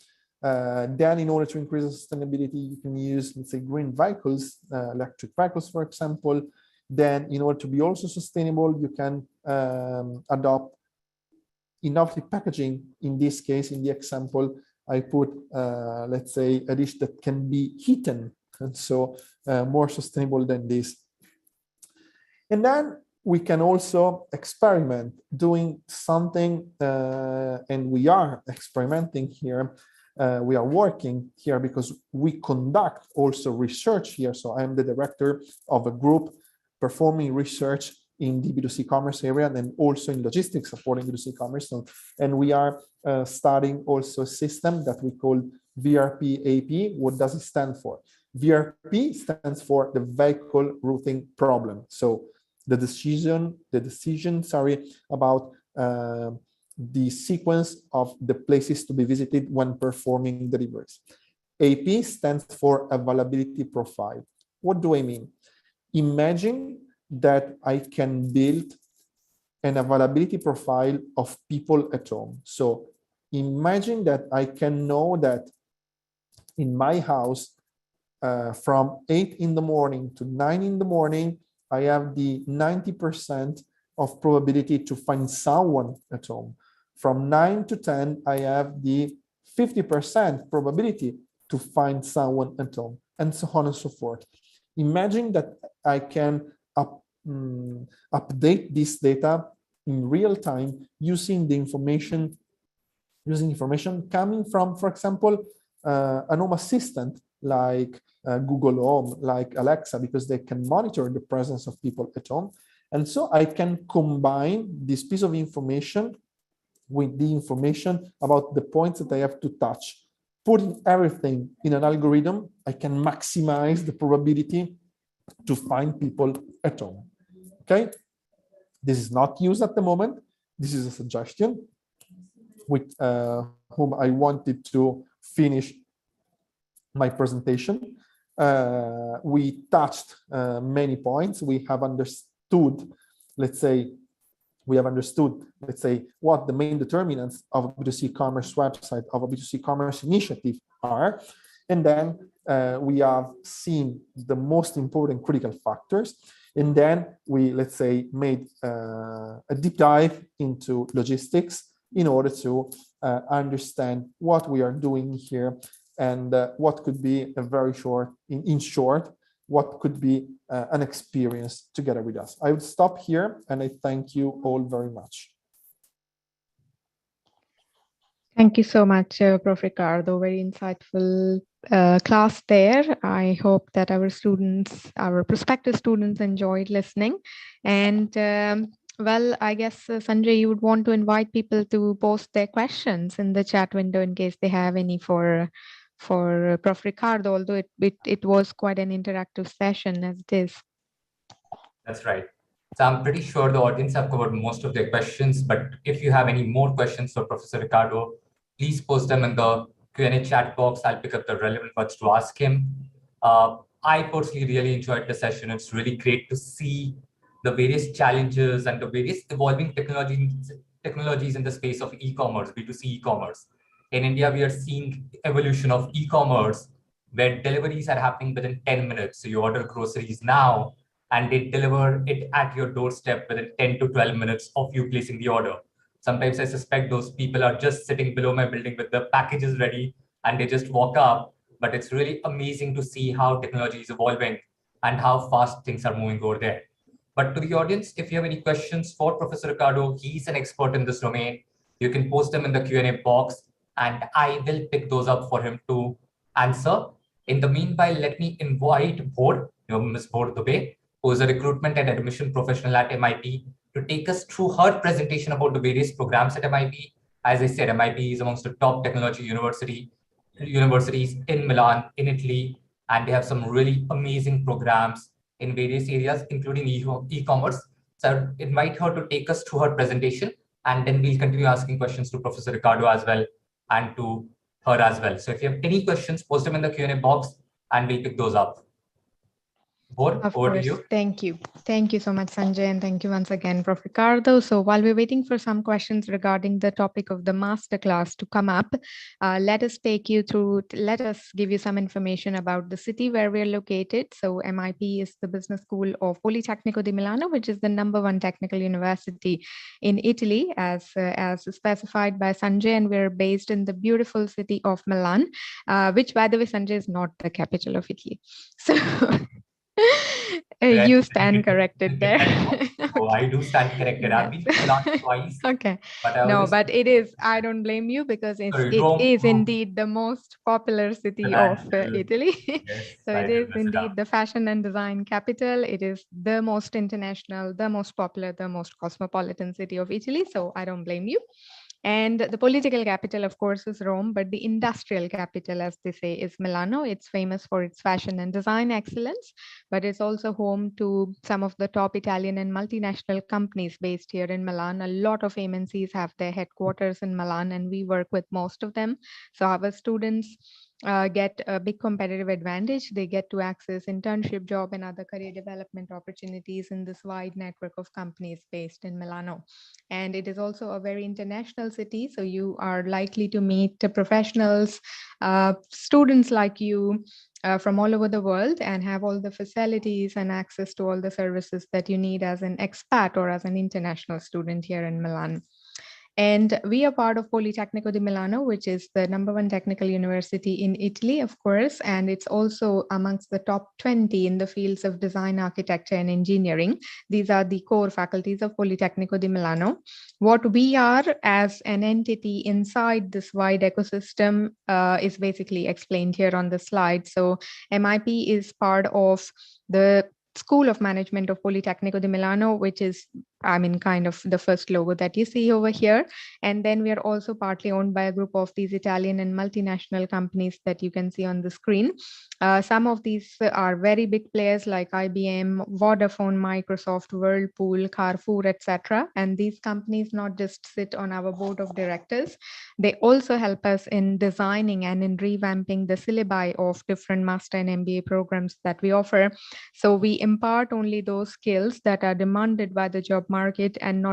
Then in order to increase the sustainability, you can use, let's say, green vehicles, electric vehicles, for example. Then in order to be also sustainable, you can adopt innovative packaging. In this case, in the example, I put, let's say, a dish that can be eaten, and so more sustainable than this. And then we can also experiment doing something, and we are experimenting here. We are working here because we conduct also research here. So I'm the director of a group performing research in the B2C commerce area and also in logistics supporting B2C commerce. So, and we are studying also a system that we call VRP AP. What does it stand for? VRP stands for the vehicle routing problem. So the decision, about the sequence of the places to be visited when performing deliveries. AP stands for availability profile. What do I mean? Imagine that I can build an availability profile of people at home. So imagine that I can know that in my house, from 8 in the morning to 9 in the morning, I have the 90% of probability to find someone at home. From 9 to 10, I have the 50% probability to find someone at home, and so on and so forth. Imagine that I can update this data in real time using the information coming from, for example, an home assistant like Google Home, like Alexa, because they can monitor the presence of people at home. And so I can combine this piece of information with the information about the points that I have to touch. Putting everything in an algorithm, I can maximize the probability to find people at home. Okay? This is not used at the moment. This is a suggestion with whom I wanted to finish my presentation. We touched many points. We have understood, let's say, what the main determinants of a B2C commerce website, of a B2C commerce initiative are. And then we have seen the most important critical factors. And then we, let's say, made a deep dive into logistics in order to understand what we are doing here and what could be a very short, in short, what could be an experience together with us. I would stop here and I thank you all very much. Thank you so much, Prof. Riccardo. Very insightful class there. I hope that our students, our prospective students, enjoyed listening. And well, I guess, Sanjay, you would want to invite people to post their questions in the chat window in case they have any for Prof. Riccardo, although it was quite an interactive session as it is. That's right. So I'm pretty sure the audience have covered most of their questions, but if you have any more questions for Professor Riccardo, please post them in the Q&A chat box. I'll pick up the relevant words to ask him. I personally really enjoyed the session. It's really great to see the various challenges and the various evolving technologies in the space of e-commerce, B2C e-commerce. In India, we are seeing evolution of e-commerce where deliveries are happening within 10 minutes. So you order groceries now and they deliver it at your doorstep within 10 to 12 minutes of you placing the order. Sometimes I suspect those people are just sitting below my building with the packages ready and they just walk up. But it's really amazing to see how technology is evolving and how fast things are moving over there. But to the audience, if you have any questions for Professor Riccardo, he's an expert in this domain. You can post them in the Q&A box and I will pick those up for him to answer. In the meanwhile, let me invite Ms. 𝗀𝗲𝗿, who is a recruitment and admission professional at MIT, to take us through her presentation about the various programs at MIT. As I said, MIT is amongst the top technology universities in Milan, in Italy, and they have some really amazing programs in various areas, including e-commerce. So I would invite her to take us through her presentation, and then we'll continue asking questions to Professor Riccardo as well, and to her as well. So if you have any questions, post them in the Q&A box, and we'll pick those up. Of course. Thank you. Thank you so much, Sanjay. And thank you once again, Prof. Riccardo. So while we're waiting for some questions regarding the topic of the masterclass to come up, let us give you some information about the city where we're located. So MIP is the business school of Politecnico di Milano, which is the #1 technical university in Italy, as specified by Sanjay. And we're based in the beautiful city of Milan, which, by the way, Sanjay, is not the capital of Italy. So you stand corrected there. Oh, I do stand corrected. I've been to Milan twice. Okay. But but it is, I don't blame you, because it is indeed the most popular city of Italy. Yes, so it is indeed the fashion and design capital. It is the most international, the most popular, the most cosmopolitan city of Italy. So I don't blame you. And the political capital, of course, is Rome, but the industrial capital, as they say, is Milano. It's famous for its fashion and design excellence, but it's also home to some of the top Italian and multinational companies based here in Milan. A lot of MNCs have their headquarters in Milan, and we work with most of them. So our students get a big competitive advantage. They get to access internship, job, and other career development opportunities in this wide network of companies based in Milano. And it is also a very international city, so you are likely to meet professionals, students like you from all over the world, and have all the facilities and access to all the services that you need as an expat or as an international student here in Milan. And we are part of Politecnico di Milano, which is the #1 technical university in Italy, of course, and it's also amongst the top 20 in the fields of design, architecture, and engineering. These are the core faculties of Politecnico di Milano. What we are as an entity inside this wide ecosystem is basically explained here on the slide. So MIP is part of the School of Management of Politecnico di Milano, which is, kind of the first logo that you see over here. And then we are also partly owned by a group of these Italian and multinational companies that you can see on the screen. Some of these are very big players like IBM, Vodafone, Microsoft, Whirlpool, Carrefour, etc. And these companies not just sit on our board of directors, they also help us in designing and in revamping the syllabi of different master and MBA programs that we offer. So we impart only those skills that are demanded by the job market, and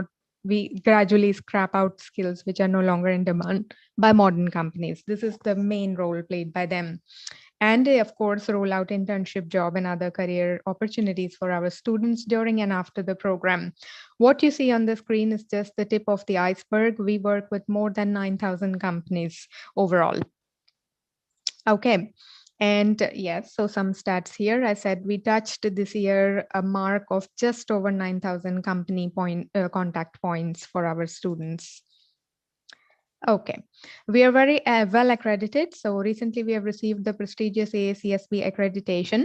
we gradually scrap out skills which are no longer in demand by modern companies. This is the main role played by them. And they, of course, roll out internship, job, and other career opportunities for our students during and after the program. What you see on the screen is just the tip of the iceberg. We work with more than 9,000 companies overall. Okay. And yes, so some stats here. I said we touched this year a mark of just over 9,000 company contact points for our students. Okay, we are very well accredited. So recently we have received the prestigious AACSB accreditation,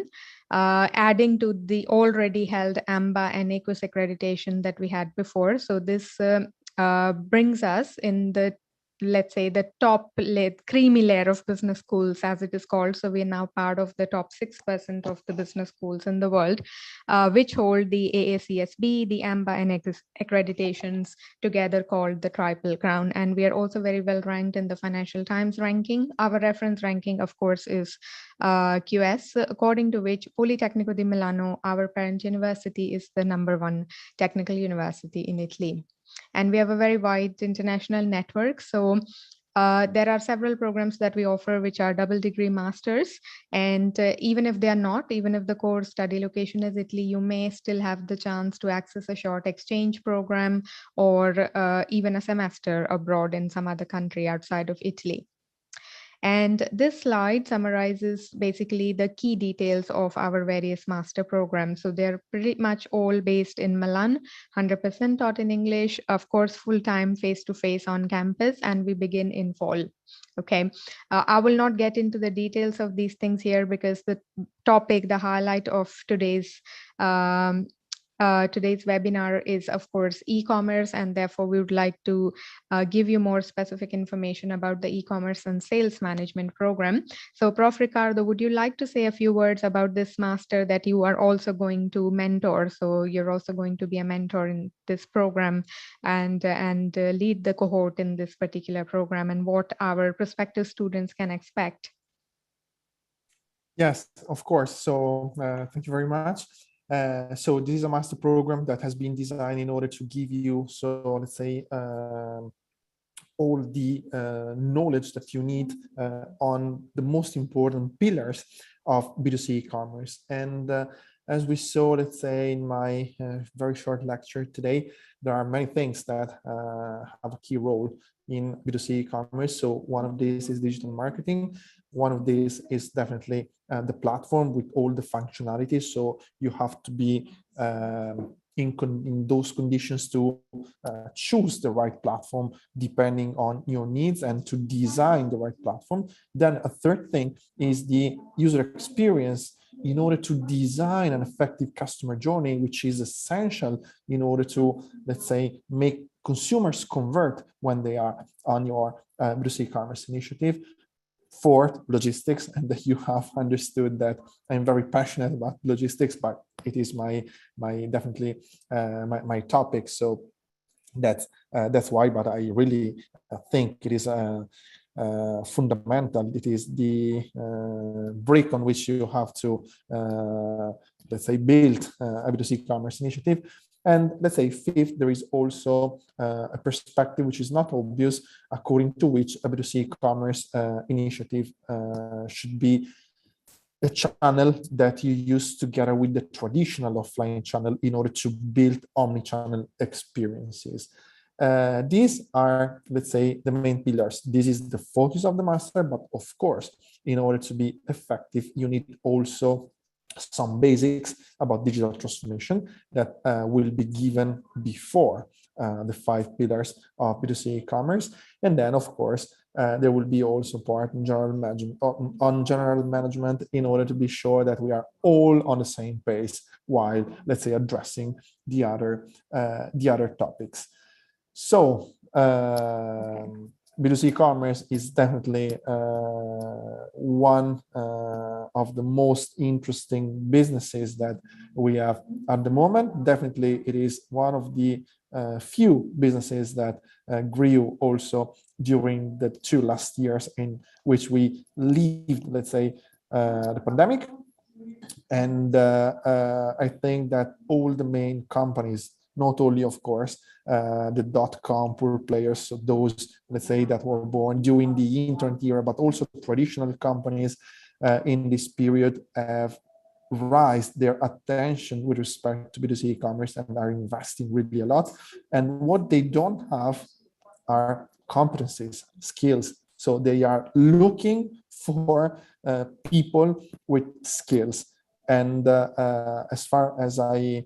adding to the already held AMBA and AQUIS accreditation that we had before. So this brings us in the, let's say, the top creamy layer of business schools, as it is called. So we are now part of the top 6% of the business schools in the world, which hold the AACSB, the AMBA, and AQUIS accreditations together, called the Triple Crown. And we are also very well ranked in the Financial Times ranking. Our reference ranking, of course, is QS, according to which Politecnico di Milano, our parent university, is the #1 technical university in Italy. And we have a very wide international network. So there are several programs that we offer which are double degree masters. And even if they are not, even if the core study location is Italy, you may still have the chance to access a short exchange program or even a semester abroad in some other country outside of Italy. And this slide summarizes basically the key details of our various master programs. So they're pretty much all based in Milan, 100% taught in English, of course, full-time, face-to-face on campus, and we begin in fall. Okay, I will not get into the details of these things here because the topic, the highlight of today's webinar is, of course, e-commerce, and therefore we would like to give you more specific information about the e-commerce and sales management program. So Prof. Riccardo, would you like to say a few words about this master that you are also going to mentor? So you're also going to be a mentor in this program and lead the cohort in this particular program, and what our prospective students can expect. Yes, of course. So thank you very much. So this is a master program that has been designed in order to give you, so let's say, all the knowledge that you need on the most important pillars of B2C e-commerce. And as we saw, let's say, in my very short lecture today, there are many things that have a key role in B2C e-commerce. So one of these is digital marketing. One of these is definitely the platform with all the functionalities. So you have to be in those conditions to choose the right platform depending on your needs and to design the right platform. Then a third thing is the user experience in order to design an effective customer journey, which is essential in order to, let's say, make consumers convert when they are on your B2C e-commerce initiative. Fourth, logistics, and that you have understood that I'm very passionate about logistics, but it is my definitely my topic. So that's why. But I really think it is fundamental. It is the brick on which you have to let's say build a B2C e-commerce initiative. And let's say fifth, there is also a perspective which is not obvious, according to which a B2C e-commerce initiative should be a channel that you use together with the traditional offline channel in order to build omni-channel experiences. These are, let's say, the main pillars. This is the focus of the master, but of course, in order to be effective, you need also some basics about digital transformation that will be given before the 5 pillars of B2C e-commerce. And then, of course, there will be also part on general management in order to be sure that we are all on the same page while, let's say, addressing the other topics. So B2C e-commerce is definitely one of the most interesting businesses that we have at the moment. Definitely, it is one of the few businesses that grew also during the 2 last years in which we lived, let's say, the pandemic. And I think that all the main companies, not only, of course, the .com poor players, so those, let's say, that were born during the internet era, but also traditional companies in this period have raised their attention with respect to B2C e-commerce and are investing really a lot. And what they don't have are competencies, skills. So they are looking for people with skills. And as far as I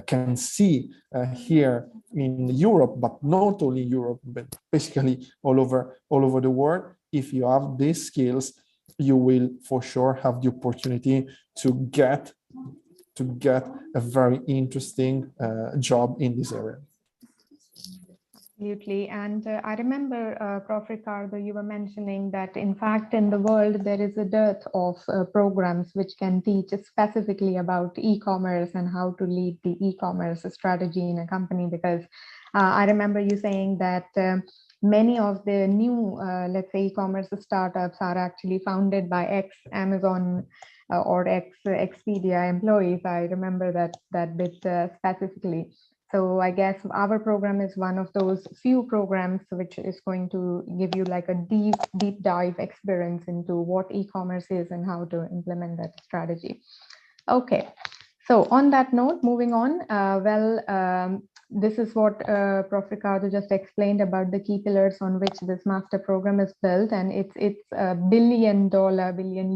can see here in Europe, but not only Europe, but basically all over the world, if you have these skills, you will for sure have the opportunity to get a very interesting job in this area. Absolutely. And I remember, Prof. Riccardo, you were mentioning that, in fact, in the world, there is a dearth of programs which can teach specifically about e-commerce and how to lead the e-commerce strategy in a company. Because I remember you saying that many of the new, let's say, e-commerce startups are actually founded by ex-Amazon or ex-Expedia employees. I remember that bit specifically. So I guess our program is one of those few programs which is going to give you like a deep dive experience into what e-commerce is and how to implement that strategy. Okay, so on that note, moving on, this is what Prof. Riccardo just explained about the key pillars on which this master program is built, and it's a billion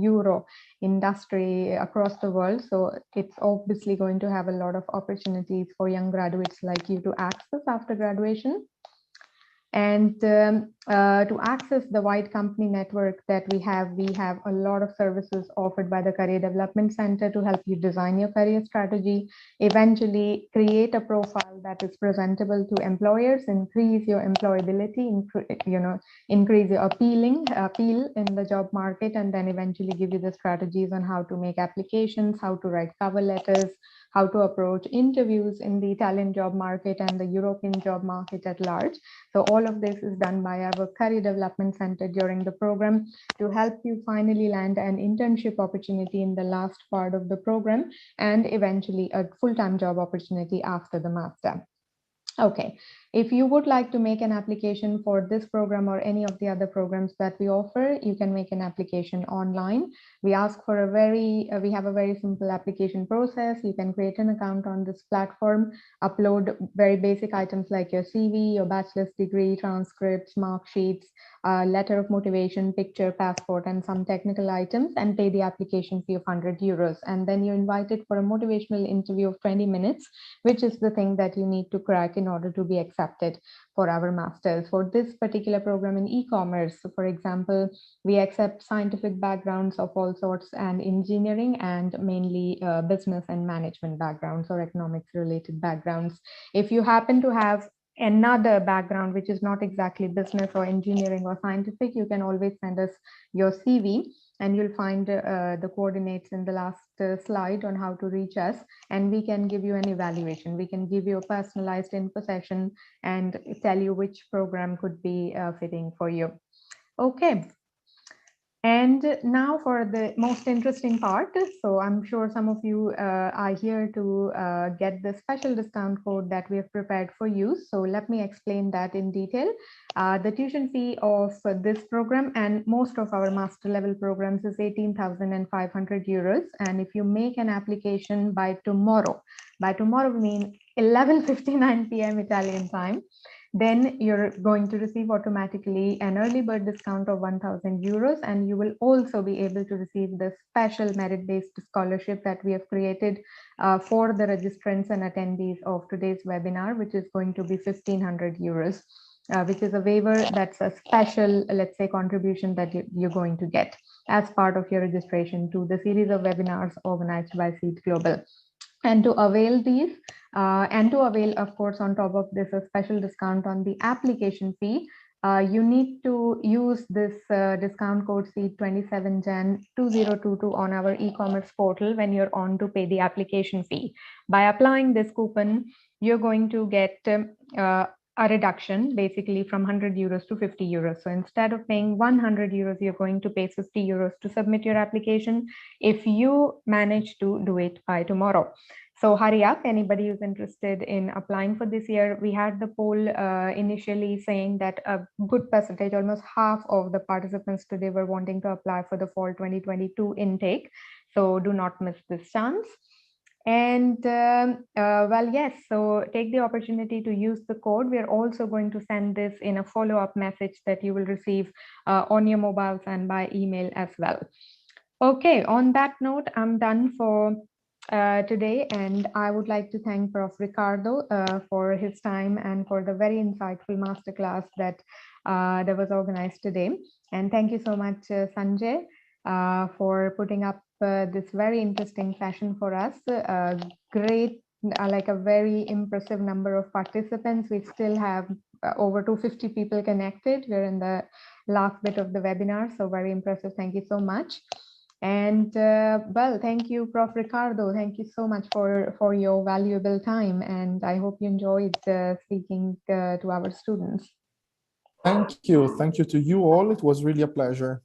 euro industry across the world. So it's obviously going to have a lot of opportunities for young graduates like you to access after graduation. And to access the wide company network that we have a lot of services offered by the Career Development Center to help you design your career strategy, eventually create a profile that is presentable to employers, increase your employability, increase your appeal in the job market, and then eventually give you the strategies on how to make applications, how to write cover letters, how to approach interviews in the Italian job market and the European job market at large. So all of this is done by our Career Development Center during the program to help you finally land an internship opportunity in the last part of the program and eventually a full-time job opportunity after the master. Okay, if you would like to make an application for this program or any of the other programs that we offer, you can make an application online. We ask for we have a very simple application process. You can create an account on this platform, upload very basic items like your CV, your bachelor's degree, transcripts, mark sheets, letter of motivation, picture, passport, and some technical items, and pay the application fee of 100 euros. And then you're invited for a motivational interview of 20 minutes, which is the thing that you need to crack in in order to be accepted for our masters. For this particular program in e-commerce, for example, we accept scientific backgrounds of all sorts and engineering, and mainly business and management backgrounds or economics related backgrounds. If you happen to have another background which is not exactly business or engineering or scientific, you can always send us your CV, and you'll find the coordinates in the last slide on how to reach us, and we can give you an evaluation. We can give you a personalized info session and tell you which program could be fitting for you. Okay. And now for the most interesting part. So I'm sure some of you are here to get the special discount code that we have prepared for you. So let me explain that in detail. The tuition fee of this program and most of our master level programs is 18,500 euros. And if you make an application by tomorrow we mean 11:59 p.m. Italian time, then you're going to receive automatically an early bird discount of 1,000 euros, and you will also be able to receive the special merit-based scholarship that we have created for the registrants and attendees of today's webinar, which is going to be 1,500 euros, which is a waiver. That's a special, let's say, contribution that you're going to get as part of your registration to the series of webinars organized by Seed Global. And to avail these, of course, on top of this, a special discount on the application fee, you need to use this discount code SEED27Jan2022 on our e-commerce portal when you're on to pay the application fee. By applying this coupon, you're going to get a reduction basically from 100 euros to 50 euros. So instead of paying 100 euros, you're going to pay 50 euros to submit your application if you manage to do it by tomorrow. So hurry up, anybody who's interested in applying for this year. We had the poll initially saying that a good percentage, almost half of the participants today were wanting to apply for the fall 2022 intake. So do not miss this chance. And well, yes, so take the opportunity to use the code. We are also going to send this in a follow-up message that you will receive on your mobiles and by email as well. Okay, on that note, I'm done for today, and I would like to thank Prof. Riccardo for his time and for the very insightful masterclass that was organized today. And thank you so much, Sanjay, for putting up this very interesting session for us. Great, like a very impressive number of participants. We still have over 250 people connected. We're in the last bit of the webinar, so very impressive. Thank you so much. And well, thank you, Prof. Riccardo. Thank you so much for your valuable time, and I hope you enjoyed speaking to our students. Thank you to you all. It was really a pleasure.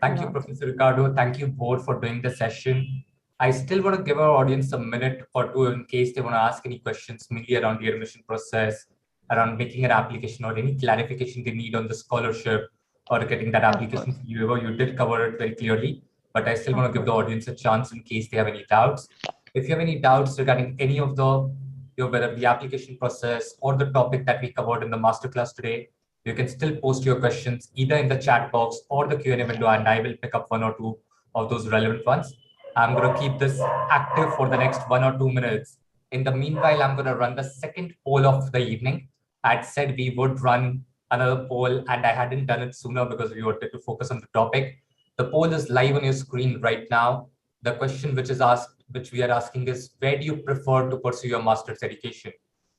Thank you, Professor Riccardo. Thank you both for doing the session. I still want to give our audience a minute or two in case they want to ask any questions, mainly around the admission process, around making an application, or any clarification they need on the scholarship or getting that application for you. You did cover it very clearly, but I still want to give the audience a chance in case they have any doubts. If you have any doubts regarding any of the, whether the application process or the topic that we covered in the masterclass today, you can still post your questions either in the chat box or the Q&A window, and I will pick up one or two of those relevant ones. I'm going to keep this active for the next 1 or 2 minutes. In the meanwhile, I'm going to run the second poll of the evening. I had said we would run another poll, and I hadn't done it sooner because we wanted to focus on the topic. The poll is live on your screen right now. The question which we are asking is, where do you prefer to pursue your master's education?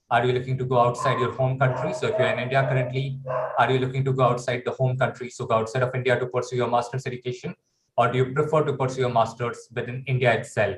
Are you looking to go outside your home country? So if you're in India currently, are you looking to go outside the home country, so go outside of India to pursue your master's education? Or do you prefer to pursue your master's within India itself?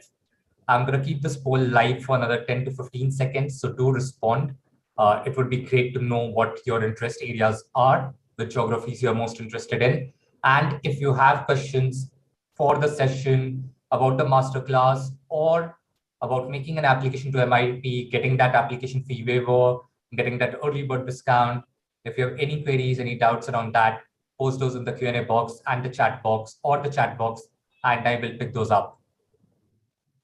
I'm going to keep this poll live for another 10 to 15 seconds, so do respond. It would be great to know what your interest areas are, the geographies you're most interested in. And if you have questions for the session about the masterclass or about making an application to MIT, getting that application fee waiver, getting that early bird discount, if you have any queries, any doubts around that, post those in the Q&A box and the chat box, and I will pick those up.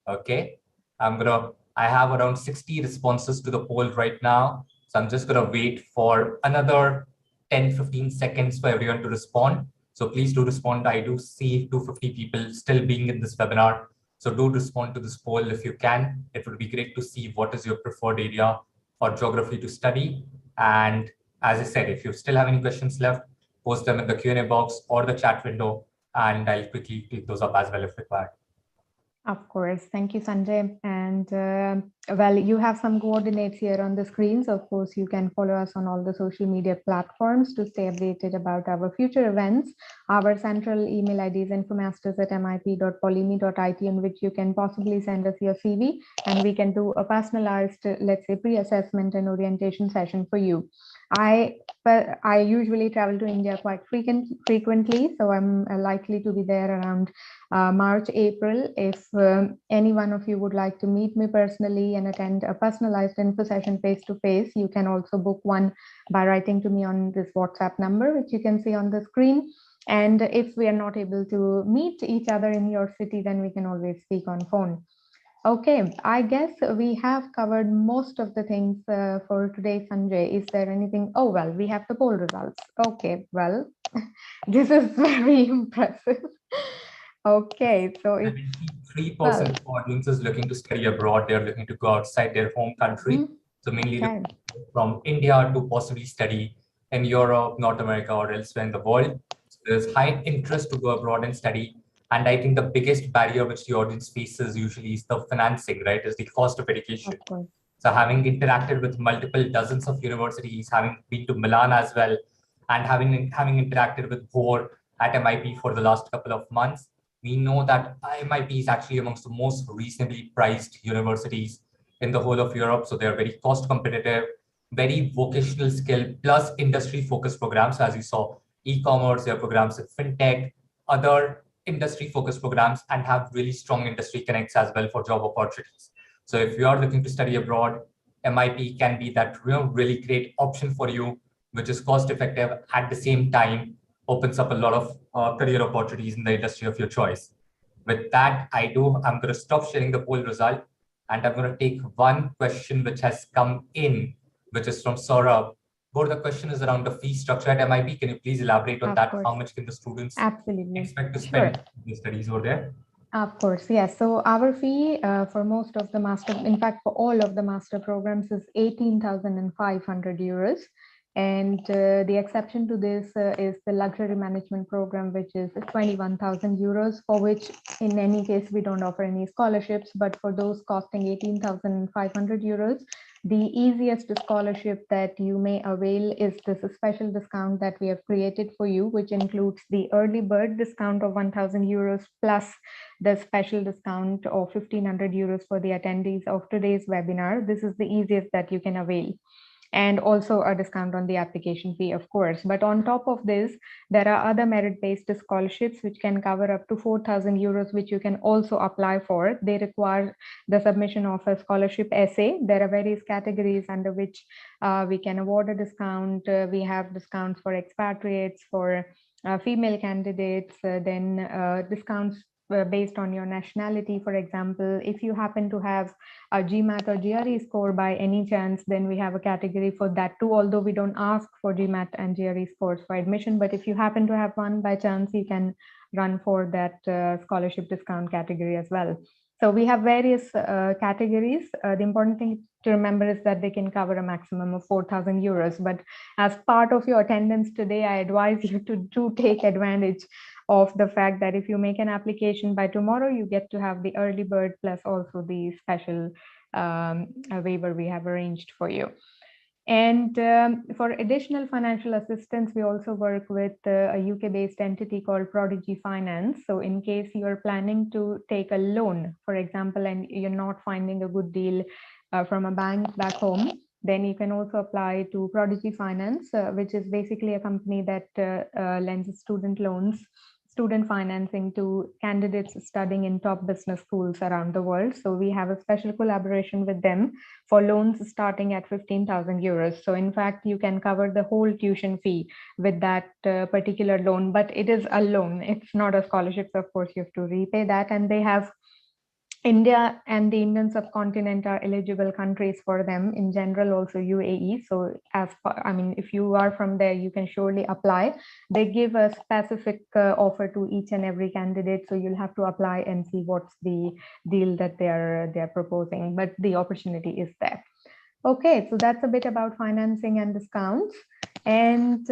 Okay, I have around 60 responses to the poll right now. So I'm just gonna wait for another 10-15 seconds for everyone to respond. So please do respond. I do see 250 people still being in this webinar. So do respond to this poll if you can. It would be great to see what is your preferred area or geography to study. And as I said, if you still have any questions left, post them in the Q&A box or the chat window, and I'll quickly pick those up as well if required. Of course. Thank you, Sanjay. And well, you have some coordinates here on the screens. Of course, you can follow us on all the social media platforms to stay updated about our future events. Our central email ID is infomasters@mit.polimi.it, in which you can possibly send us your CV, and we can do a personalized, let's say, pre-assessment and orientation session for you. I usually travel to India quite frequently, so I'm likely to be there around March, April. If any one of you would like to meet me personally and attend a personalized info session face-to-face, you can also book one by writing to me on this WhatsApp number, which you can see on the screen. And if we are not able to meet each other in your city, then we can always speak on phone. Okay, I guess we have covered most of the things for today, Sanjay. Is there anything? Oh, well, we have the poll results. Okay, well, this is very impressive. Okay, so it's 3% of audiences looking to study abroad. They're looking to go outside their home country. So mainly from India to possibly study in Europe, North America, or elsewhere in the world. So there's high interest to go abroad and study. And I think the biggest barrier which the audience faces usually is the financing, right? Is the cost of education. So having interacted with multiple dozens of universities, having been to Milan as well, and having interacted with 𝗀𝗲𝗿 at MIT for the last couple of months, we know that MIT is actually amongst the most reasonably priced universities in the whole of Europe. So they're very cost competitive, very vocational skill plus industry focused programs. So as you saw, e-commerce, their programs in fintech, other industry focused programs, and have really strong industry connects as well for job opportunities. So if you are looking to study abroad, MIT can be that really great option for you, which is cost effective at the same time, opens up a lot of career opportunities in the industry of your choice. With that, I'm going to stop sharing the poll result, and I'm going to take one question which has come in, which is from Saurabh. The question is around the fee structure at MIT. Can you please elaborate on that? How much can the students expect to spend their studies over there? Of course, yes. So our fee for most of the master, in fact, for all of the master programs is 18,500 euros. And the exception to this is the luxury management program, which is 21,000 euros, for which in any case, we don't offer any scholarships, but for those costing 18,500 euros, the easiest scholarship that you may avail is this special discount that we have created for you, which includes the early bird discount of 1,000 euros plus the special discount of 1,500 euros for the attendees of today's webinar. This is the easiest that you can avail. And also a discount on the application fee, of course. But on top of this, there are other merit-based scholarships which can cover up to 4,000 euros, which you can also apply for. They require the submission of a scholarship essay. There are various categories under which we can award a discount. We have discounts for expatriates, for female candidates, then discounts based on your nationality. For example, if you happen to have a GMAT or GRE score by any chance, then we have a category for that too, although we don't ask for GMAT and GRE scores for admission. But if you happen to have one by chance, you can run for that scholarship discount category as well. So we have various categories. The important thing to remember is that they can cover a maximum of 4,000 euros. But as part of your attendance today, I advise you to take advantage of the fact that if you make an application by tomorrow, you get to have the early bird plus also the special waiver we have arranged for you. And for additional financial assistance, we also work with a UK-based entity called Prodigy Finance. So in case you're planning to take a loan, for example, and you're not finding a good deal from a bank back home, then you can also apply to Prodigy Finance, which is basically a company that lends student loans, student financing to candidates studying in top business schools around the world. So we have a special collaboration with them for loans starting at 15,000 euros. So in fact, you can cover the whole tuition fee with that particular loan, but it is a loan. It's not a scholarship. So of course, you have to repay that. And they have India and the Indian subcontinent are eligible countries for them. In general, also UAE. So if you are from there, you can surely apply. They give a specific offer to each and every candidate. So you'll have to apply and see what's the deal that they're proposing. But the opportunity is there. Okay, so that's a bit about financing and discounts. And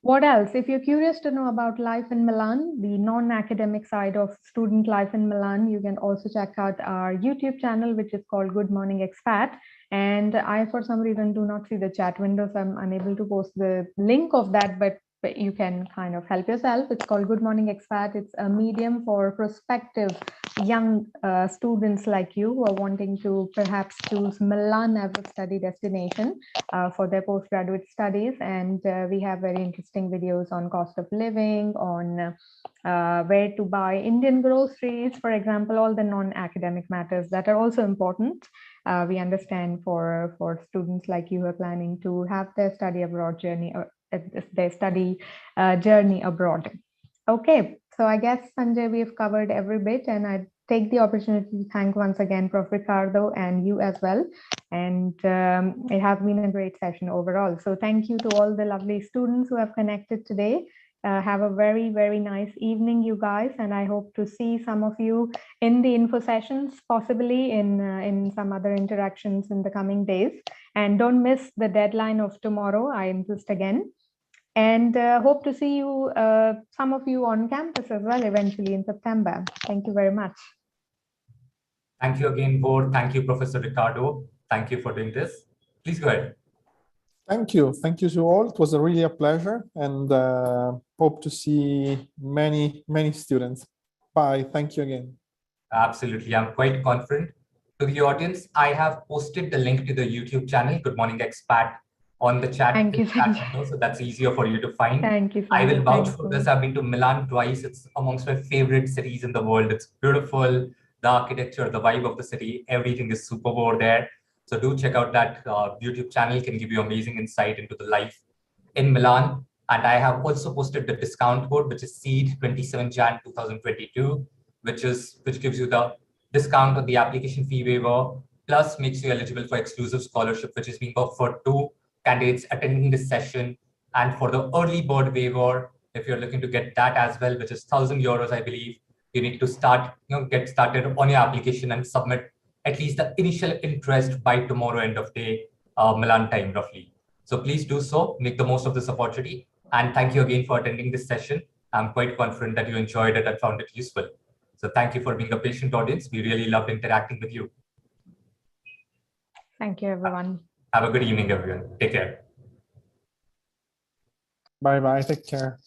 what else? If you're curious to know about life in Milan, the non-academic side of student life in Milan, you can also check out our YouTube channel, which is called Good Morning Expat. And I, for some reason, do not see the chat window, so I'm unable to post the link of that, but you can kind of help yourself. It's called Good Morning Expat. It's a medium for prospective young students like you who are wanting to perhaps choose Milan as a study destination for their postgraduate studies. And we have very interesting videos on cost of living, on where to buy Indian groceries, for example, all the non-academic matters that are also important. We understand for students like you who are planning to have their study abroad journey or their study journey abroad. Okay, so I guess, Sanjay, we've covered every bit, and I take the opportunity to thank once again Prof. Riccardo and you as well. And it has been a great session overall. So thank you to all the lovely students who have connected today. Have a very, very nice evening, you guys. And I hope to see some of you in the info sessions, possibly in some other interactions in the coming days. And don't miss the deadline of tomorrow, I insist again. And hope to see you, some of you on campus as well, eventually in September. Thank you very much. Thank you again, board. Thank you, Professor Riccardo. Thank you for doing this. Please go ahead. Thank you. Thank you to all. It was really a pleasure, and hope to see many, many students. Bye. Thank you again. Absolutely. I'm quite confident. To the audience, I have posted the link to the YouTube channel, Good Morning Expat, on the chat. Thank you, so that's easier for you to find. Thank you, I will vouch for this. I've been to Milan twice. It's amongst my favorite cities in the world. It's beautiful. The architecture, the vibe of the city, everything is superb over there. So do check out that YouTube channel. It can give you amazing insight into the life in Milan. And I have also posted the discount code, which is SEED 27 Jan 2022, which gives you the discount on the application fee waiver, plus makes you eligible for exclusive scholarship, which is being offered to candidates attending this session. And for the early bird waiver, if you're looking to get that as well, which is €1,000, I believe, you need to get started on your application and submit at least the initial interest by tomorrow end of day, Milan time roughly. So please do so, make the most of this opportunity. And thank you again for attending this session. I'm quite confident that you enjoyed it and found it useful. So thank you for being a patient audience. We really loved interacting with you. Thank you, everyone. Have a good evening, everyone. Take care. Bye-bye. Take care.